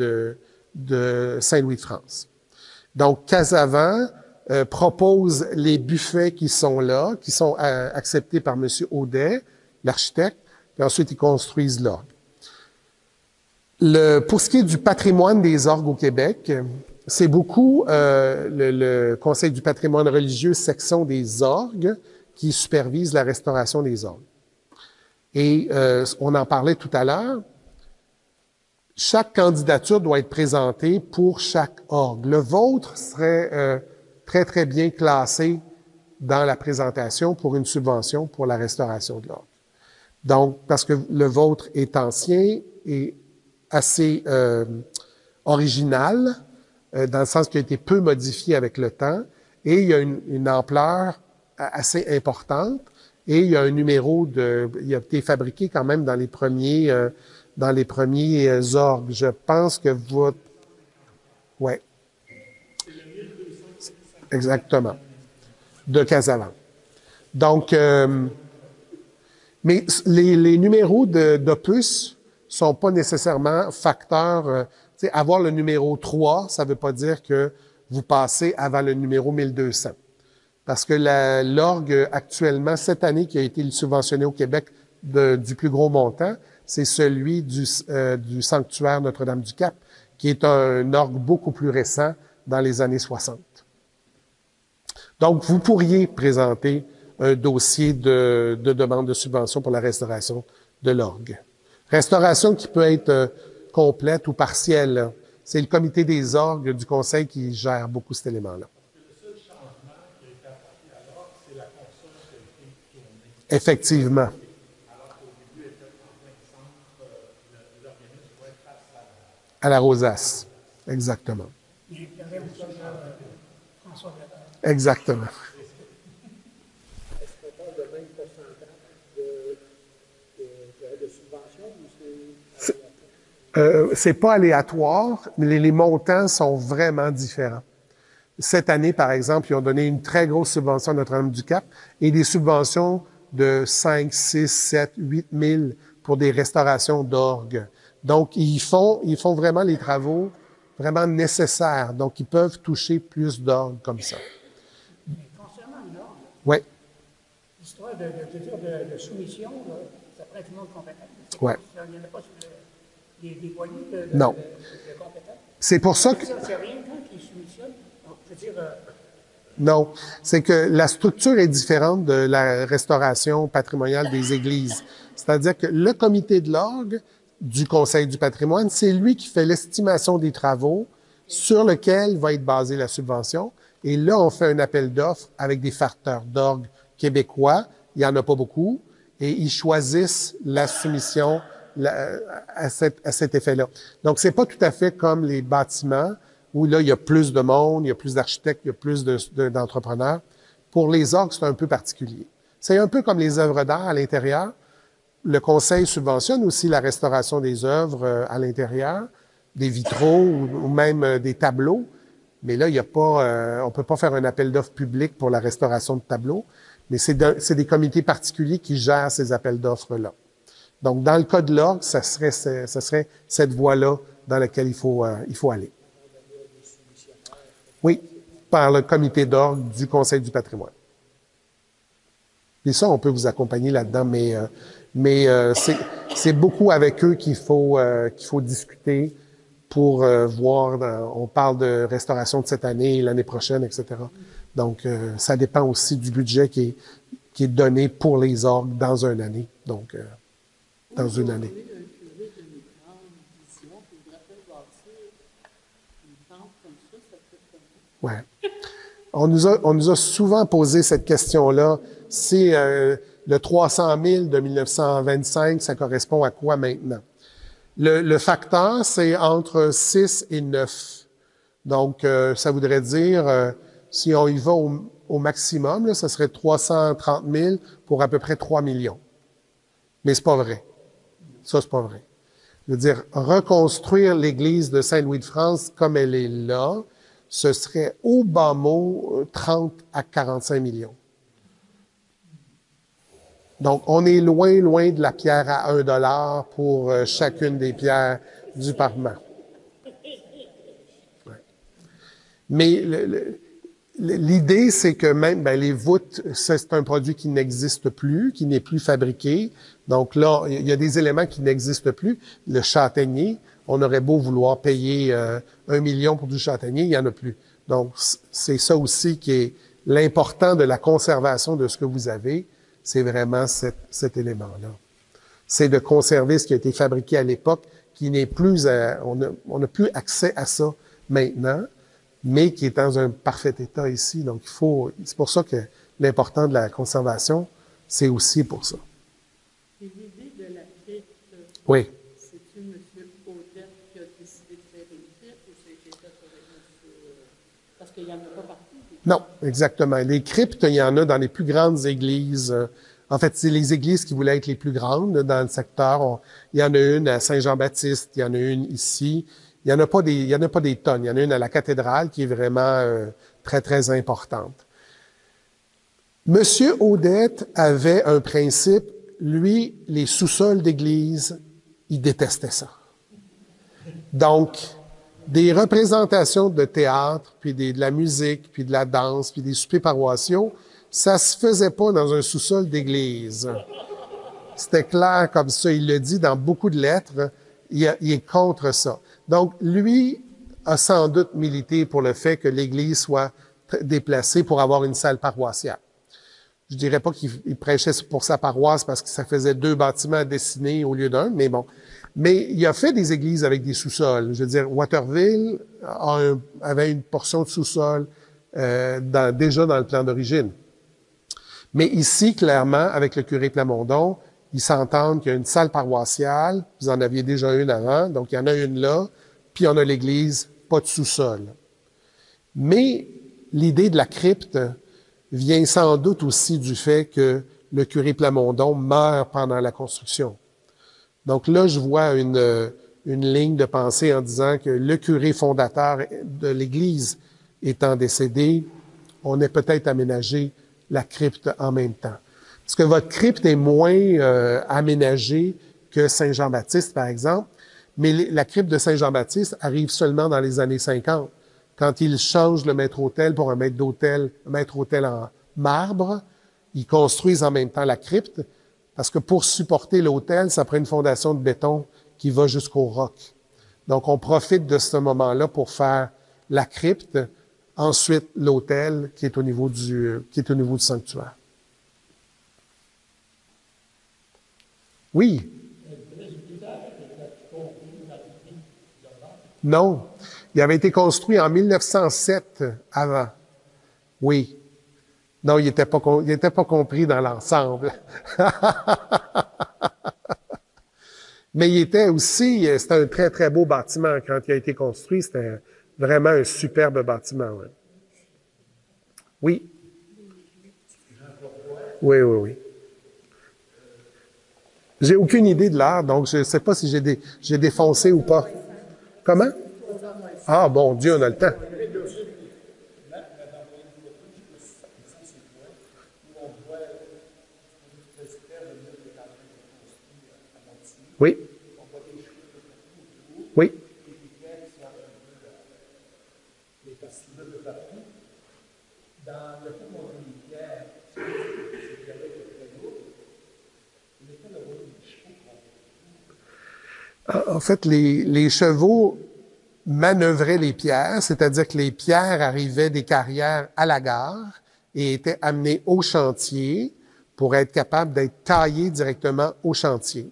de Saint-Louis-de-France. Donc, Casavant propose les buffets qui sont là, qui sont acceptés par M. Audet, l'architecte, puis ensuite ils construisent l'orgue. Pour ce qui est du patrimoine des orgues au Québec, c'est beaucoup le Conseil du patrimoine religieux, section des orgues, qui supervise la restauration des orgues. Et on en parlait tout à l'heure, chaque candidature doit être présentée pour chaque orgue. Le vôtre serait très, très bien classé dans la présentation pour une subvention pour la restauration de l'orgue. Donc, parce que le vôtre est ancien et assez original, dans le sens qu'il a été peu modifié avec le temps, et il y a une ampleur assez importante, et il y a un numéro il a été fabriqué quand même dans les premiers orgues. Je pense que votre... Ouais. Exactement. De Casavant. Donc, mais les numéros d'opus sont pas nécessairement facteurs. Avoir le numéro 3, ça veut pas dire que vous passez avant le numéro 1200. Parce que l'orgue actuellement, cette année, qui a été subventionné au Québec du plus gros montant, c'est celui du sanctuaire Notre-Dame-du-Cap, qui est un orgue beaucoup plus récent dans les années 60. Donc, vous pourriez présenter un dossier de demande de subvention pour la restauration de l'orgue. Restauration qui peut être complète ou partielle. C'est le comité des orgues du Conseil qui gère beaucoup cet élément-là. Effectivement. À la rosace. Exactement. Il y avait aussi François Bellard. Exactement. Est-ce qu'on parle de même pourcentage de subvention ou c'est C'est pas aléatoire, mais les montants sont vraiment différents. Cette année, par exemple, ils ont donné une très grosse subvention à Notre-Dame-du-Cap et des subventions de 5, 6, 7, 8 000 pour des restaurations d'orgues. Donc, ils font vraiment les travaux vraiment nécessaires. Donc, ils peuvent toucher plus d'orgues comme ça. Mais concernant l'ordre, Oui, l'histoire de soumission, là, ça prend tout le monde compétent. Ouais. Il n'y en a pas sur des voiliers Non. de compétents. c'est pour ça que... C'est rien quand ils soumissionnent. Donc, je veux dire, Non, c'est que la structure est différente de la restauration patrimoniale des églises. C'est-à-dire que le comité de l'orgue du Conseil du patrimoine, c'est lui qui fait l'estimation des travaux sur lequel va être basée la subvention. Et là, on fait un appel d'offres avec des facteurs d'orgue québécois. Il n'y en a pas beaucoup. Et ils choisissent la soumission à cet effet-là. Donc, c'est pas tout à fait comme les bâtiments où là, il y a plus de monde, il y a plus d'architectes, il y a plus d'entrepreneurs. Pour les orgues, c'est un peu particulier. C'est un peu comme les œuvres d'art à l'intérieur. Le Conseil subventionne aussi la restauration des œuvres à l'intérieur, des vitraux ou même des tableaux. Mais là, il y a pas, on peut pas faire un appel d'offres public pour la restauration de tableaux. Mais c'est des comités particuliers qui gèrent ces appels d'offres-là. Donc, dans le cas de l'orgue, ça serait cette voie-là dans laquelle il faut aller. Oui, par le comité d'orgue du Conseil du patrimoine. Et ça, on peut vous accompagner là-dedans, mais c'est beaucoup avec eux qu'il faut discuter pour voir. On parle de restauration de cette année, l'année prochaine, etc. Donc, ça dépend aussi du budget qui est donné pour les orgues dans une année. Donc, dans une année. Un curé de une grande vision, puis il voudrait faire bâtir une tente comme ça peut être Ouais. On nous a souvent posé cette question-là. C'est le 300 000 de 1925, ça correspond à quoi maintenant? Le facteur, c'est entre 6 et 9. Donc, ça voudrait dire, si on y va au maximum, là, ça serait 330 000 pour à peu près 3 millions. Mais c'est pas vrai. Ça, c'est pas vrai. Je veux dire, reconstruire l'église de Saint-Louis-de-France comme elle est là, ce serait au bas mot 30 à 45 millions. Donc, on est loin, loin de la pierre à 1 $ pour chacune des pierres du parement. Ouais. Mais l'idée, c'est que même les voûtes, c'est un produit qui n'existe plus, qui n'est plus fabriqué. Donc là, il y a des éléments qui n'existent plus. Le châtaignier, on aurait beau vouloir payer 1 million pour du châtaignier, il n'y en a plus. Donc, c'est ça aussi qui est l'important de la conservation de ce que vous avez, c'est vraiment cet élément-là. C'est de conserver ce qui a été fabriqué à l'époque, qui n'est plus, on n'a plus accès à ça maintenant, mais qui est dans un parfait état ici. Donc, c'est pour ça que l'important de la conservation, c'est aussi pour ça. Et l'idée de la crypte, Oui. c'est-tu M. Odette qui a décidé de faire une crypte ou ça a été fait avec M. Parce qu'il n'y en a pas partout. Non, exactement. Les cryptes, il y en a dans les plus grandes églises. En fait, c'est les églises qui voulaient être les plus grandes dans le secteur. Il y en a une à Saint-Jean-Baptiste, il y en a une ici. Il y en a pas des tonnes. Il y en a une à la cathédrale qui est vraiment très, très importante. Monsieur Odette avait un principe. Lui, les sous-sols d'église, il détestait ça. Donc, des représentations de théâtre, puis de la musique, puis de la danse, puis des soupers paroissiaux, ça se faisait pas dans un sous-sol d'église. C'était clair comme ça. Il le dit dans beaucoup de lettres. Il est contre ça. Donc, lui a sans doute milité pour le fait que l'Église soit déplacée pour avoir une salle paroissiale. Je dirais pas qu'il prêchait pour sa paroisse parce que ça faisait 2 bâtiments à dessiner au lieu d'un, mais bon. Mais il a fait des églises avec des sous-sols. Je veux dire, Waterville avait une portion de sous-sol déjà dans le plan d'origine. Mais ici, clairement, avec le curé Plamondon, ils s'entendent qu'il y a une salle paroissiale. Vous en aviez déjà une avant, donc il y en a une là. Puis on a l'église, pas de sous-sol. Mais l'idée de la crypte vient sans doute aussi du fait que le curé Plamondon meurt pendant la construction. Donc là, je vois une ligne de pensée en disant que le curé fondateur de l'Église étant décédé, on est peut-être aménagé la crypte en même temps. Parce que votre crypte est moins aménagée que Saint-Jean-Baptiste, par exemple, mais la crypte de Saint-Jean-Baptiste arrive seulement dans les années 50, quand ils changent le maître-autel pour un maître-autel en marbre. Ils construisent en même temps la crypte, parce que pour supporter l'autel, ça prend une fondation de béton qui va jusqu'au roc. Donc, on profite de ce moment-là pour faire la crypte, ensuite l'autel qui est au niveau du sanctuaire. Oui. Non. Il avait été construit en 1907 avant. Oui. Non, il n'était pas compris dans l'ensemble. Mais il était aussi, c'était un très, très beau bâtiment quand il a été construit. C'était vraiment un superbe bâtiment. Ouais. Oui. Oui, oui, oui. J'ai aucune idée de l'heure, donc je ne sais pas si j'ai défoncé ou pas. Comment? Ah, bon Dieu, on a le temps. Oui. Oui. En fait, les chevaux manœuvraient les pierres, c'est-à-dire que les pierres arrivaient des carrières à la gare et étaient amenées au chantier pour être capables d'être taillées directement au chantier.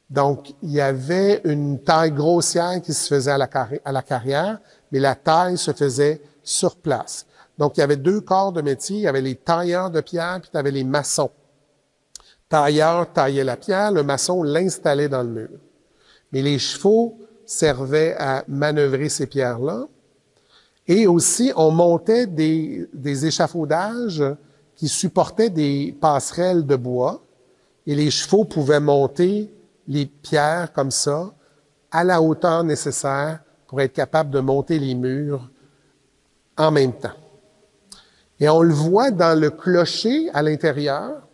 Donc, il y avait une taille grossière qui se faisait à la carrière, mais la taille se faisait sur place. Donc, il y avait deux corps de métier. Il y avait les tailleurs de pierre, puis il y avait les maçons. Tailleur taillait la pierre, le maçon l'installait dans le mur. Mais les chevaux servaient à manœuvrer ces pierres-là. Et aussi, on montait des échafaudages qui supportaient des passerelles de bois. Et les chevaux pouvaient monter les pierres comme ça, à la hauteur nécessaire pour être capable de monter les murs en même temps. Et on le voit dans le clocher à l'intérieur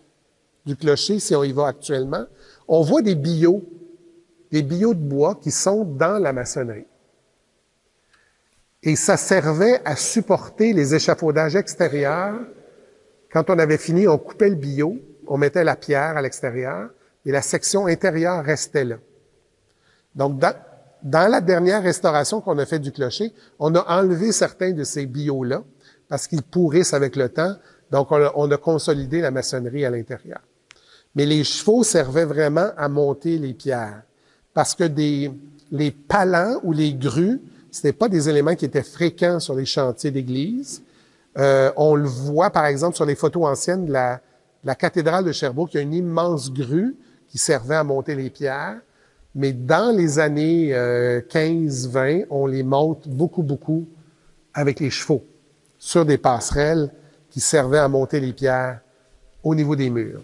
du clocher, si on y va actuellement, on voit des billots de bois qui sont dans la maçonnerie. Et ça servait à supporter les échafaudages extérieurs. Quand on avait fini, on coupait le billot, on mettait la pierre à l'extérieur, et la section intérieure restait là. Donc, dans la dernière restauration qu'on a fait du clocher, on a enlevé certains de ces billots-là, parce qu'ils pourrissent avec le temps, donc on a consolidé la maçonnerie à l'intérieur. Mais les chevaux servaient vraiment à monter les pierres, parce que les palans ou les grues, c'était pas des éléments qui étaient fréquents sur les chantiers d'église. On le voit, par exemple, sur les photos anciennes de la cathédrale de Sherbrooke, il y a une immense grue qui servait à monter les pierres. Mais dans les années 15-20, on les monte beaucoup avec les chevaux, sur des passerelles qui servaient à monter les pierres au niveau des murs.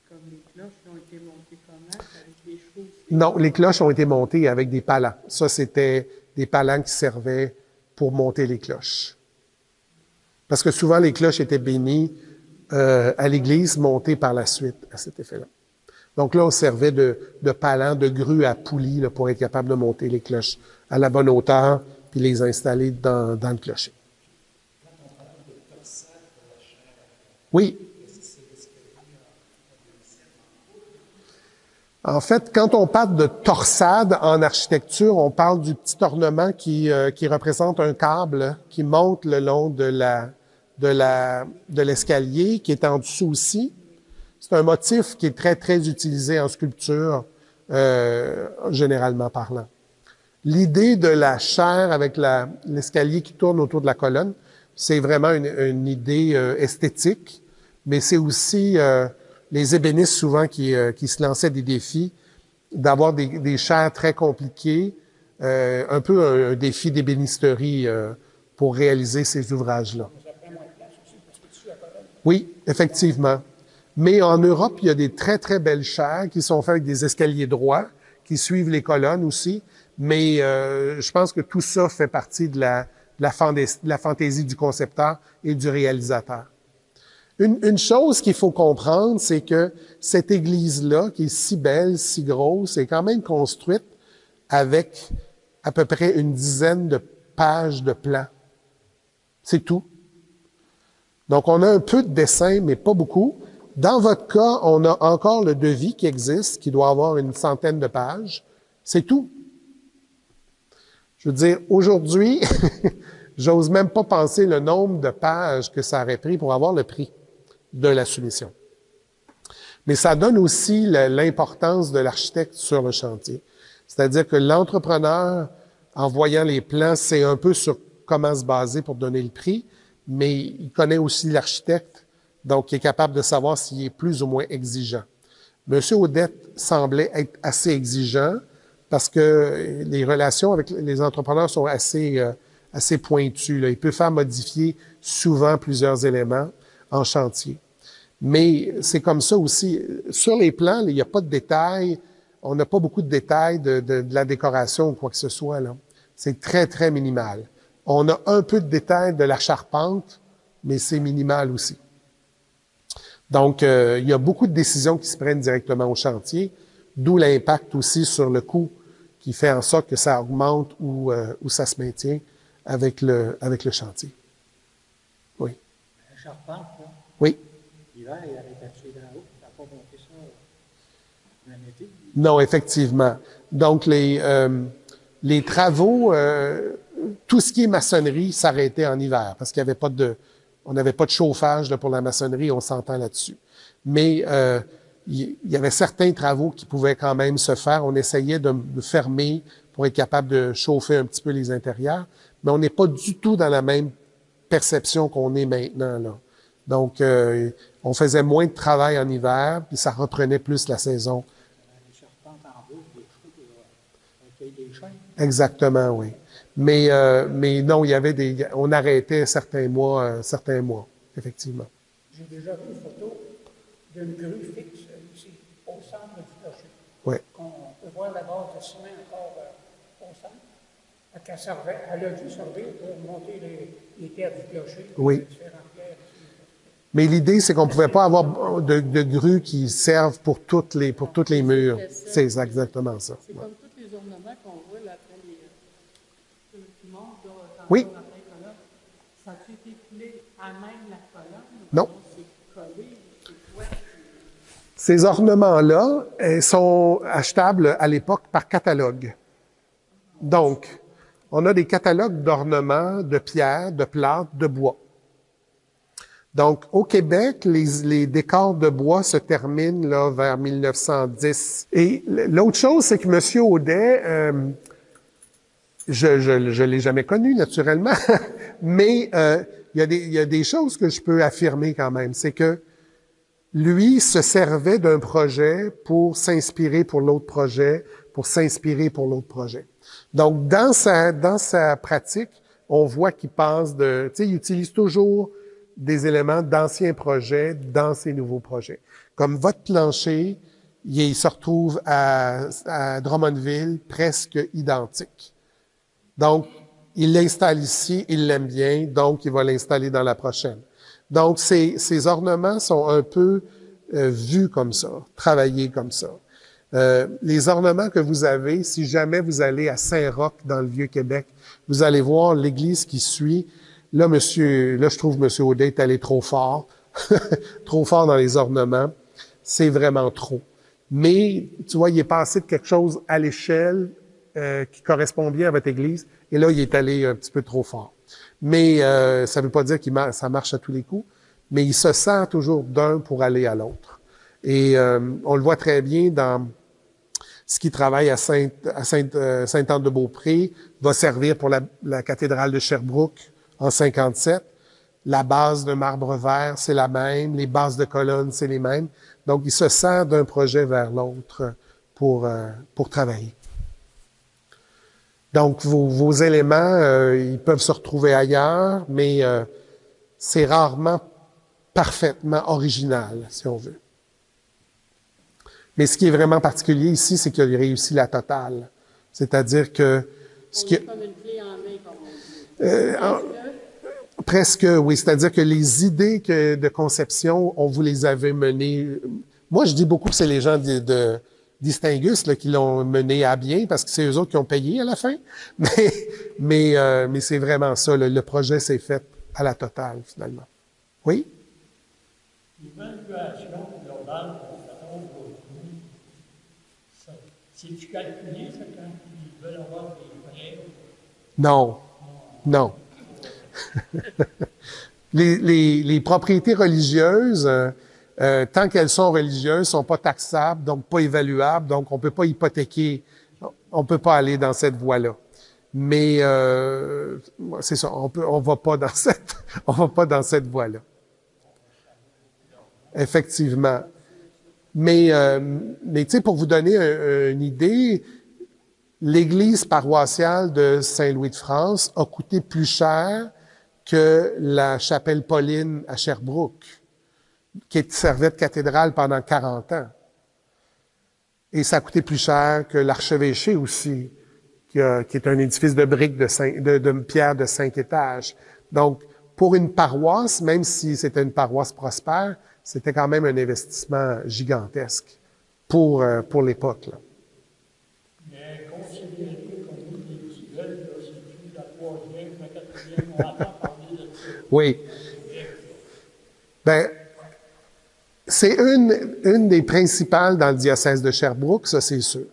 Comme les cloches ont été montées comment? Avec les chevaux? Non, les cloches ont été montées avec des palans. Ça, c'était des palans qui servaient pour monter les cloches. Parce que souvent, les cloches étaient bénies à l'église, montées par la suite à cet effet-là. Donc là, on servait de palans, de grues à poulies là, pour être capable de monter les cloches à la bonne hauteur puis les installer dans le clocher. Oui. En fait, quand on parle de torsade en architecture, on parle du petit ornement qui représente un câble qui monte le long de l'escalier, qui est en dessous aussi. C'est un motif qui est très, très utilisé en sculpture, généralement parlant. L'idée de la chaire avec l'escalier qui tourne autour de la colonne, c'est vraiment une idée esthétique, mais c'est aussi les ébénistes souvent qui se lançaient des défis d'avoir des chaires très compliquées un peu un défi d'ébénisterie pour réaliser ces ouvrages-là. Oui, effectivement. Mais en Europe, il y a des très, très belles chaires qui sont faites avec des escaliers droits, qui suivent les colonnes aussi. Mais je pense que tout ça fait partie de la fantaisie du concepteur et du réalisateur. Une chose qu'il faut comprendre, c'est que cette église-là, qui est si belle, si grosse, est quand même construite avec à peu près une dizaine de pages de plans. C'est tout. Donc, on a un peu de dessin, mais pas beaucoup. Dans votre cas, on a encore le devis qui existe, qui doit avoir une centaine de pages. C'est tout. Je veux dire, aujourd'hui, j'ose même pas penser le nombre de pages que ça aurait pris pour avoir le prix de la soumission. Mais ça donne aussi l'importance de l'architecte sur le chantier. C'est-à-dire que l'entrepreneur, en voyant les plans, sait un peu sur comment se baser pour donner le prix, mais il connaît aussi l'architecte, donc il est capable de savoir s'il est plus ou moins exigeant. Monsieur Audette semblait être assez exigeant parce que les relations avec les entrepreneurs sont assez pointues, là. Il peut faire modifier souvent plusieurs éléments en chantier. Mais c'est comme ça aussi. Sur les plans, il n'y a pas de détails. On n'a pas beaucoup de détails de la décoration ou quoi que ce soit, là. C'est très, très minimal. On a un peu de détails de la charpente, mais c'est minimal aussi. Donc, il y a beaucoup de décisions qui se prennent directement au chantier, d'où l'impact aussi sur le coût qui fait en sorte que ça augmente ou ça se maintient avec le chantier. Oui. La charpente, là, Oui. l'hiver, il aurait battu dans l'eau, ça n'a pas monté ça en été. Non, effectivement. Donc, les travaux, tout ce qui est maçonnerie s'arrêtait en hiver parce qu'il n'y avait pas on n'avait pas de chauffage là, pour la maçonnerie, on s'entend là-dessus. Mais il y avait certains travaux qui pouvaient quand même se faire. On essayait de fermer pour être capable de chauffer un petit peu les intérieurs, mais on n'est pas du tout dans la même perception qu'on est maintenant, là. Donc, on faisait moins de travail en hiver, puis ça reprenait plus la saison. Les charpentes en bois, des cheveux, avec des chaînes. Exactement, oui. Mais non, il y avait on arrêtait certains mois, effectivement. J'ai déjà vu une photo d'une grue fixe ici, au centre du clocher. Oui. On peut voir la base de ciment encore au centre. Elle a dû servir pour monter les terres du clocher. Oui. Les différentes pierres. Mais l'idée, c'est qu'on ne pouvait pas avoir de grues qui servent pour toutes les murs. C'est exactement ça. C'est comme tous les ornements qu'on voit là, après qui montent dans Oui. la colonne. Ça a-tu été coulé à même la colonne? Non. C'est collé, c'est quoi? Ces ornements-là sont achetables à l'époque par catalogue. Donc, on a des catalogues d'ornements, de pierres, de plantes, de bois. Donc, au Québec, les décors de bois se terminent là vers 1910. Et l'autre chose, c'est que M. Audet, je l'ai jamais connu naturellement, mais il y a des choses que je peux affirmer quand même. C'est que lui se servait d'un projet pour s'inspirer pour l'autre projet, pour s'inspirer pour l'autre projet. Donc, dans sa pratique, on voit qu'il passe tu sais, il utilise toujours des éléments d'anciens projets dans ses nouveaux projets. Comme votre plancher, il se retrouve à Drummondville presque identique. Donc, il l'installe ici, il l'aime bien, donc il va l'installer dans la prochaine. Donc, ces ornements sont un peu vus comme ça, travaillés comme ça. Les ornements que vous avez, si jamais vous allez à Saint-Roch, dans le Vieux-Québec, vous allez voir l'église qui suit. Là, je trouve M. Audet est allé trop fort, trop fort dans les ornements. C'est vraiment trop. Mais, tu vois, il est passé de quelque chose à l'échelle qui correspond bien à votre église, et là, il est allé un petit peu trop fort. Mais ça ne veut pas dire que ça marche à tous les coups, mais il se sert toujours d'un pour aller à l'autre. Et on le voit très bien dans ce qui travaille à Sainte-Anne-de-Beaupré, va servir pour la cathédrale de Sherbrooke en 57. La base de marbre vert, c'est la même. Les bases de colonnes, c'est les mêmes. Donc, il se sert d'un projet vers l'autre pour travailler. Donc, vos éléments, ils peuvent se retrouver ailleurs, mais c'est rarement parfaitement original, si on veut. Mais ce qui est vraiment particulier ici, c'est qu'il a réussi la totale. C'est-à-dire que... On est comme une clé en main, comme on dit. Presque, oui. C'est-à-dire que les idées de conception, on vous les avait menées... Moi, je dis beaucoup que c'est les gens d'Istingus là, qui l'ont mené à bien, parce que c'est eux autres qui ont payé à la fin. Mais c'est vraiment ça. Le projet s'est fait à la totale, finalement. Oui? L'évaluation globale qu'on fait aujourd'hui, c'est-tu calculé, ça, quand ils veulent avoir des prêts? Non. Non. Les propriétés religieuses, tant qu'elles sont religieuses, sont pas taxables, donc pas évaluables, donc on peut pas hypothéquer, on peut pas aller dans cette voie-là. Mais c'est ça, on va pas dans cette voie-là. Effectivement. Mais tu sais, pour vous donner une idée, l'église paroissiale de Saint-Louis de France a coûté plus cher que la chapelle Pauline à Sherbrooke, qui servait de cathédrale pendant 40 ans. Et ça a coûté plus cher que l'archevêché aussi, qui est un édifice de briques de pierre de 5 étages. Donc, pour une paroisse, même si c'était une paroisse prospère, c'était quand même un investissement gigantesque pour l'époque, là. Mais considérez comme des petits jeunes, là, c'est plus la troisième, la quatrième, on entend parler de ça. Oui. Ben, c'est une des principales dans le diocèse de Sherbrooke, ça c'est sûr.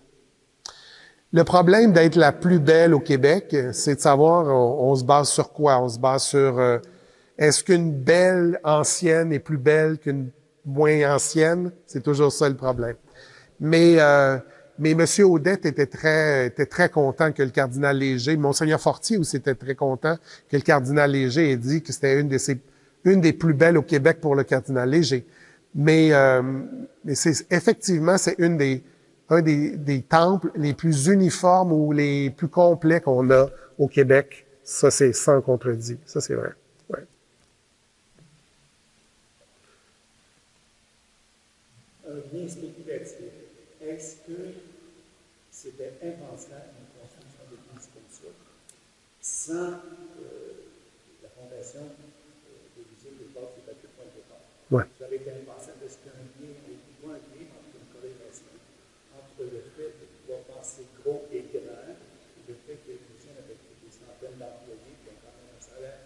Le problème d'être la plus belle au Québec, c'est de savoir, on se base sur quoi? On se base sur, est-ce qu'une belle ancienne est plus belle qu'une moins ancienne? C'est toujours ça le problème. Mais M. Audette était très content que le cardinal Léger, Monseigneur Fortier aussi était très content que le cardinal Léger ait dit que c'était une des plus belles au Québec pour le cardinal Léger. Mais effectivement, c'est un des temples les plus uniformes ou les plus complets qu'on a au Québec. Ça, c'est sans contredit. Ça, c'est vrai. Ouais. Un bien spéculatif. Est-ce que c'était impensable une construction d'église comme ça, sans la fondation de l'usine de base du papier point de départ? Ouais. Ça aurait été impensable. Est-ce qu'il y a un lien entre une corrélation entre le fait de pouvoir penser gros et grand et le fait que l'usine avec des centaines d'employés qui ont quand même un salaire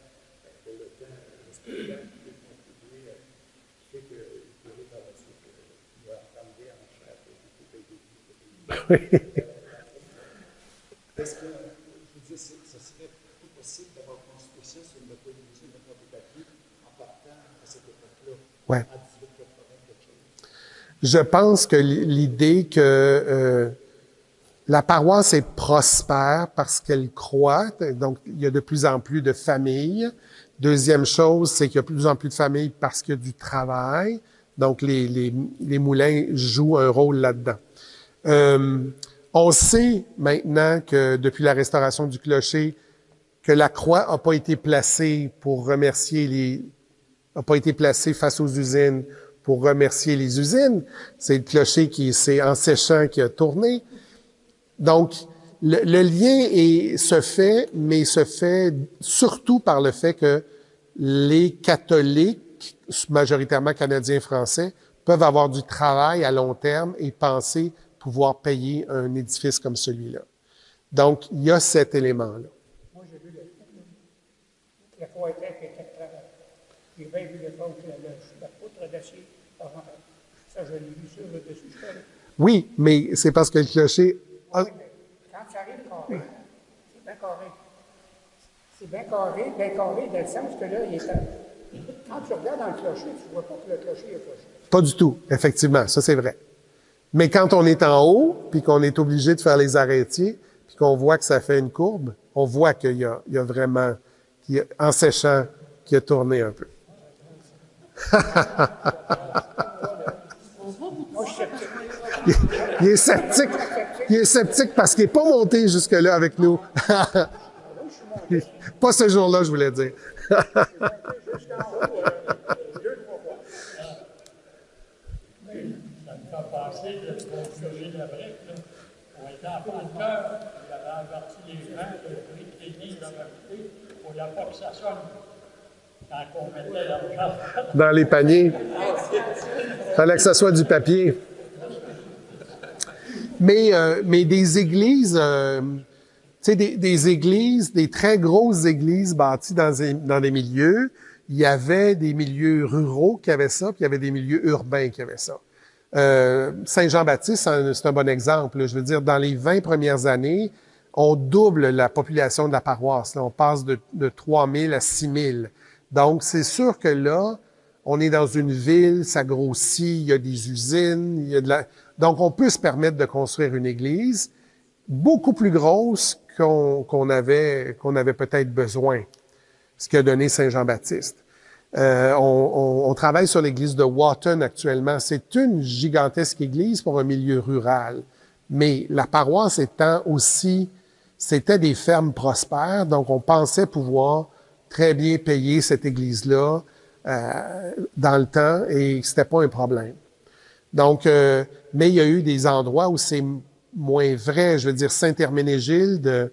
pour le temps spécial qui peut contribuer à fait que le par la suite va ramener en chair pour beaucoup payer. Est-ce que, je veux dire, ce serait possible d'avoir construit ça sur une autorisation de notre papier en partant à cette époque-là, Ouais. à 1880 quelque chose? Je pense que l'idée que la paroisse est prospère parce qu'elle croît, donc il y a de plus en plus de familles. Deuxième chose, c'est qu'il y a de plus en plus de familles parce qu'il y a du travail. Donc les moulins jouent un rôle là-dedans. On sait maintenant que depuis la restauration du clocher, que la croix n'a pas été placée pour remercier n'a pas été placée face aux usines pour remercier les usines. C'est le clocher c'est en séchant qui a tourné. Donc, le lien se fait, mais se fait surtout par le fait que les catholiques, majoritairement canadiens-français, peuvent avoir du travail à long terme et penser pouvoir payer un édifice comme celui-là. Donc, il y a cet élément-là. Moi, j'ai vu la poétesse qui était de travail. J'ai bien vu l'époque, la poutre d'acier. Ça, je l'ai vu sur le dessus. Oui, mais c'est parce que le clocher... Quand ça arrive carré, c'est bien carré. C'est bien carré, dans le sens que là, quand tu regardes dans le clocher, tu ne vois pas que le clocher est clocher. Pas du tout, effectivement, ça c'est vrai. Mais quand on est en haut, puis qu'on est obligé de faire les arrêtiers, puis qu'on voit que ça fait une courbe, on voit qu'il y a vraiment, en séchant, qu'il a tourné un peu. Moi, je suis sceptique. Il est sceptique. Il est sceptique parce qu'il n'est pas monté jusque-là avec nous. Pas ce jour-là, je voulais dire. Ça me fait penser de construire la brique, là. On était en fin de cœur, il avait averti les gens de prix de technique de rajouter pour ne pas que ça sonne quand on mettait l'argent. Dans les paniers. Fallait que ça soit du papier. Mais des églises, tu sais, des églises, des très grosses églises bâties dans des milieux, il y avait des milieux ruraux qui avaient ça, puis il y avait des milieux urbains qui avaient ça. Saint-Jean-Baptiste, c'est un bon exemple, là. Je veux dire, dans les 20 premières années, on double la population de la paroisse. Là. On passe de 3 000 à 6 000. Donc, c'est sûr que là, on est dans une ville, ça grossit, il y a des usines, il y a de la... Donc, on peut se permettre de construire une église beaucoup plus grosse qu'on avait peut-être besoin, ce qu'a donné Saint-Jean-Baptiste. On travaille sur l'église de Wotton actuellement. C'est une gigantesque église pour un milieu rural. Mais la paroisse étant aussi, c'était des fermes prospères, donc on pensait pouvoir très bien payer cette église-là dans le temps et c'était pas un problème. Donc, mais il y a eu des endroits où c'est moins vrai. Je veux dire, Saint-Herménégilde,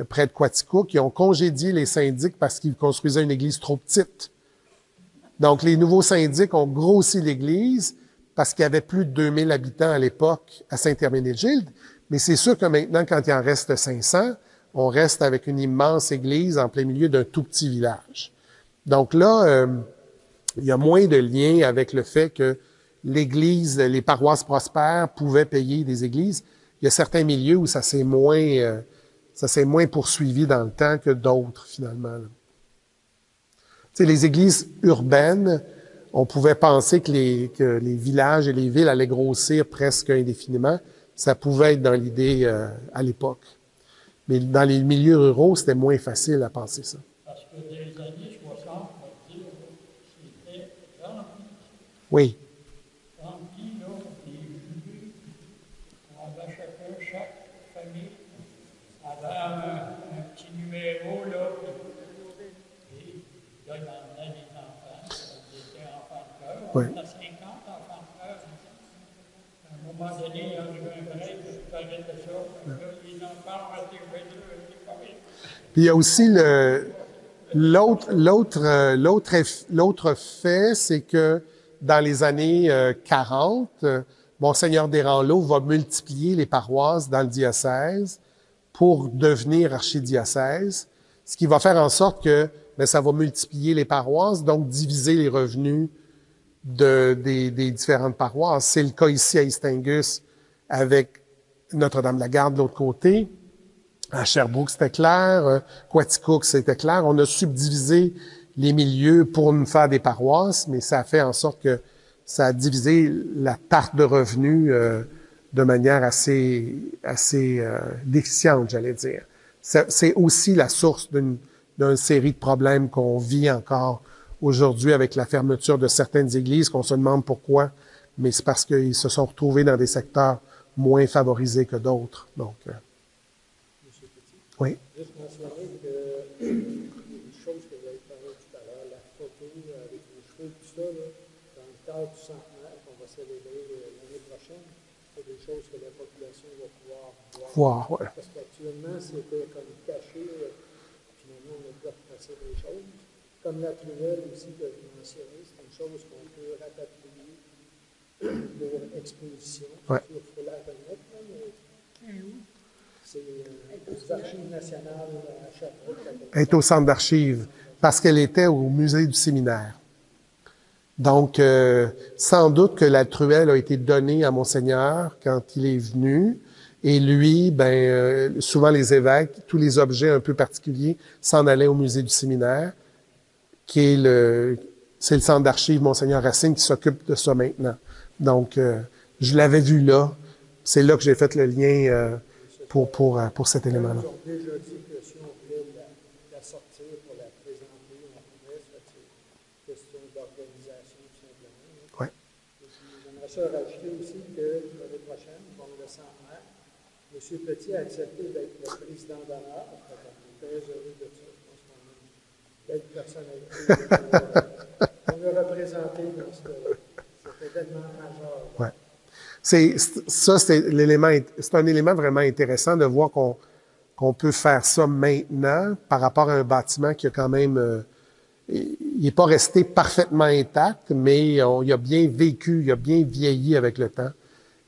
près de Quaticook, qui ont congédié les syndics parce qu'ils construisaient une église trop petite. Donc, les nouveaux syndics ont grossi l'église parce qu'il y avait plus de 2000 habitants à l'époque à Saint-Herménégilde. Mais c'est sûr que maintenant, quand il en reste 500, on reste avec une immense église en plein milieu d'un tout petit village. Donc là, il y a moins de lien avec le fait que l'église, les paroisses prospères pouvaient payer des églises. Il y a certains milieux où ça s'est moins poursuivi dans le temps que d'autres, finalement. Tu sais, les églises urbaines, on pouvait penser que les villages et les villes allaient grossir presque indéfiniment. Ça pouvait être dans l'idée à l'époque. Mais dans les milieux ruraux, c'était moins facile à penser ça. Parce que dans les années 60, on va dire, c'était rempli. Oui. Rempli, là, des jurés. On avait chaque famille avait un petit numéro, là. Et là, il emmenait des enfants. Ils étaient enfants de cœur. Oui. On a 50 enfants de cœur. À un moment donné, il y a eu un break, je parlais de ça. Là, les enfants ont été venus, pas bien. Puis il y a aussi l'autre fait, c'est que dans les années 40, Monseigneur Desranleau va multiplier les paroisses dans le diocèse pour devenir archidiocèse, ce qui va faire en sorte que ça va multiplier les paroisses, donc diviser les revenus des différentes paroisses. C'est le cas ici à Istingus avec Notre-Dame-la-Garde de l'autre côté. À Sherbrooke, c'était clair. Quaticook, c'était clair. On a subdivisé les milieux pour nous faire des paroisses, mais ça a fait en sorte que ça a divisé la part de revenus de manière assez déficiente, j'allais dire. C'est aussi la source d'une série de problèmes qu'on vit encore aujourd'hui avec la fermeture de certaines églises, qu'on se demande pourquoi, mais c'est parce qu'ils se sont retrouvés dans des secteurs moins favorisés que d'autres. Donc, oui. Juste mentionner que une chose que vous avez parlé tout à l'heure, la photo avec les cheveux, tout ça, là, dans le cadre du centenaire qu'on va célébrer l'année prochaine, c'est des choses que la population va pouvoir voir. Ouais. Parce qu'actuellement, c'était comme caché, finalement, on a dû repasser des choses. Comme la truelle aussi que vous mentionnez, c'est une chose qu'on peut rapatrier pour exposition. Ouais. Il faut la remettre, là, mais c'est aux Archives nationales à Sherbrooke. Elle est au centre d'archives parce qu'elle était au musée du séminaire. Donc, sans doute que la truelle a été donnée à Monseigneur quand il est venu. Et lui, souvent les évêques, tous les objets un peu particuliers s'en allaient au musée du séminaire, c'est le centre d'archives Monseigneur Racine qui s'occupe de ça maintenant. Donc, je l'avais vu là. C'est là que j'ai fait le lien pour cet élément-là. Ils ont déjà dit que si on voulait la sortir pour la présenter, on pouvait. C'est une question d'organisation, tout simplement. Ouais. J'aimerais ça rajouter aussi que l'année prochaine, bon, le centenaire, M. Petit a accepté d'être le président d'honneur. On est très heureux de ça. Je pense qu'on a une belle personnalité qu'on a représentée dans cet événement majeur. Ouais. C'est un élément vraiment intéressant de voir qu'on peut faire ça maintenant par rapport à un bâtiment qui a quand même, il n'est pas resté parfaitement intact, mais il a bien vécu, il a bien vieilli avec le temps.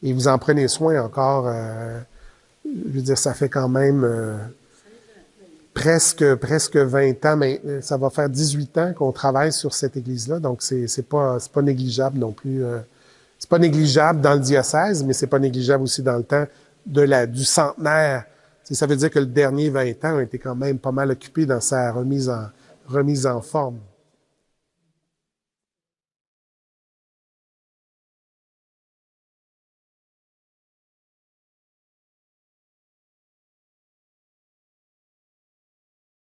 Et vous en prenez soin encore. Je veux dire, ça fait quand même presque 20 ans, mais ça va faire 18 ans qu'on travaille sur cette église-là, donc c'est pas négligeable non plus. C'est pas négligeable dans le diocèse, mais c'est pas négligeable aussi dans le temps du centenaire. Ça veut dire que le dernier 20 ans a été quand même pas mal occupé dans sa remise en forme.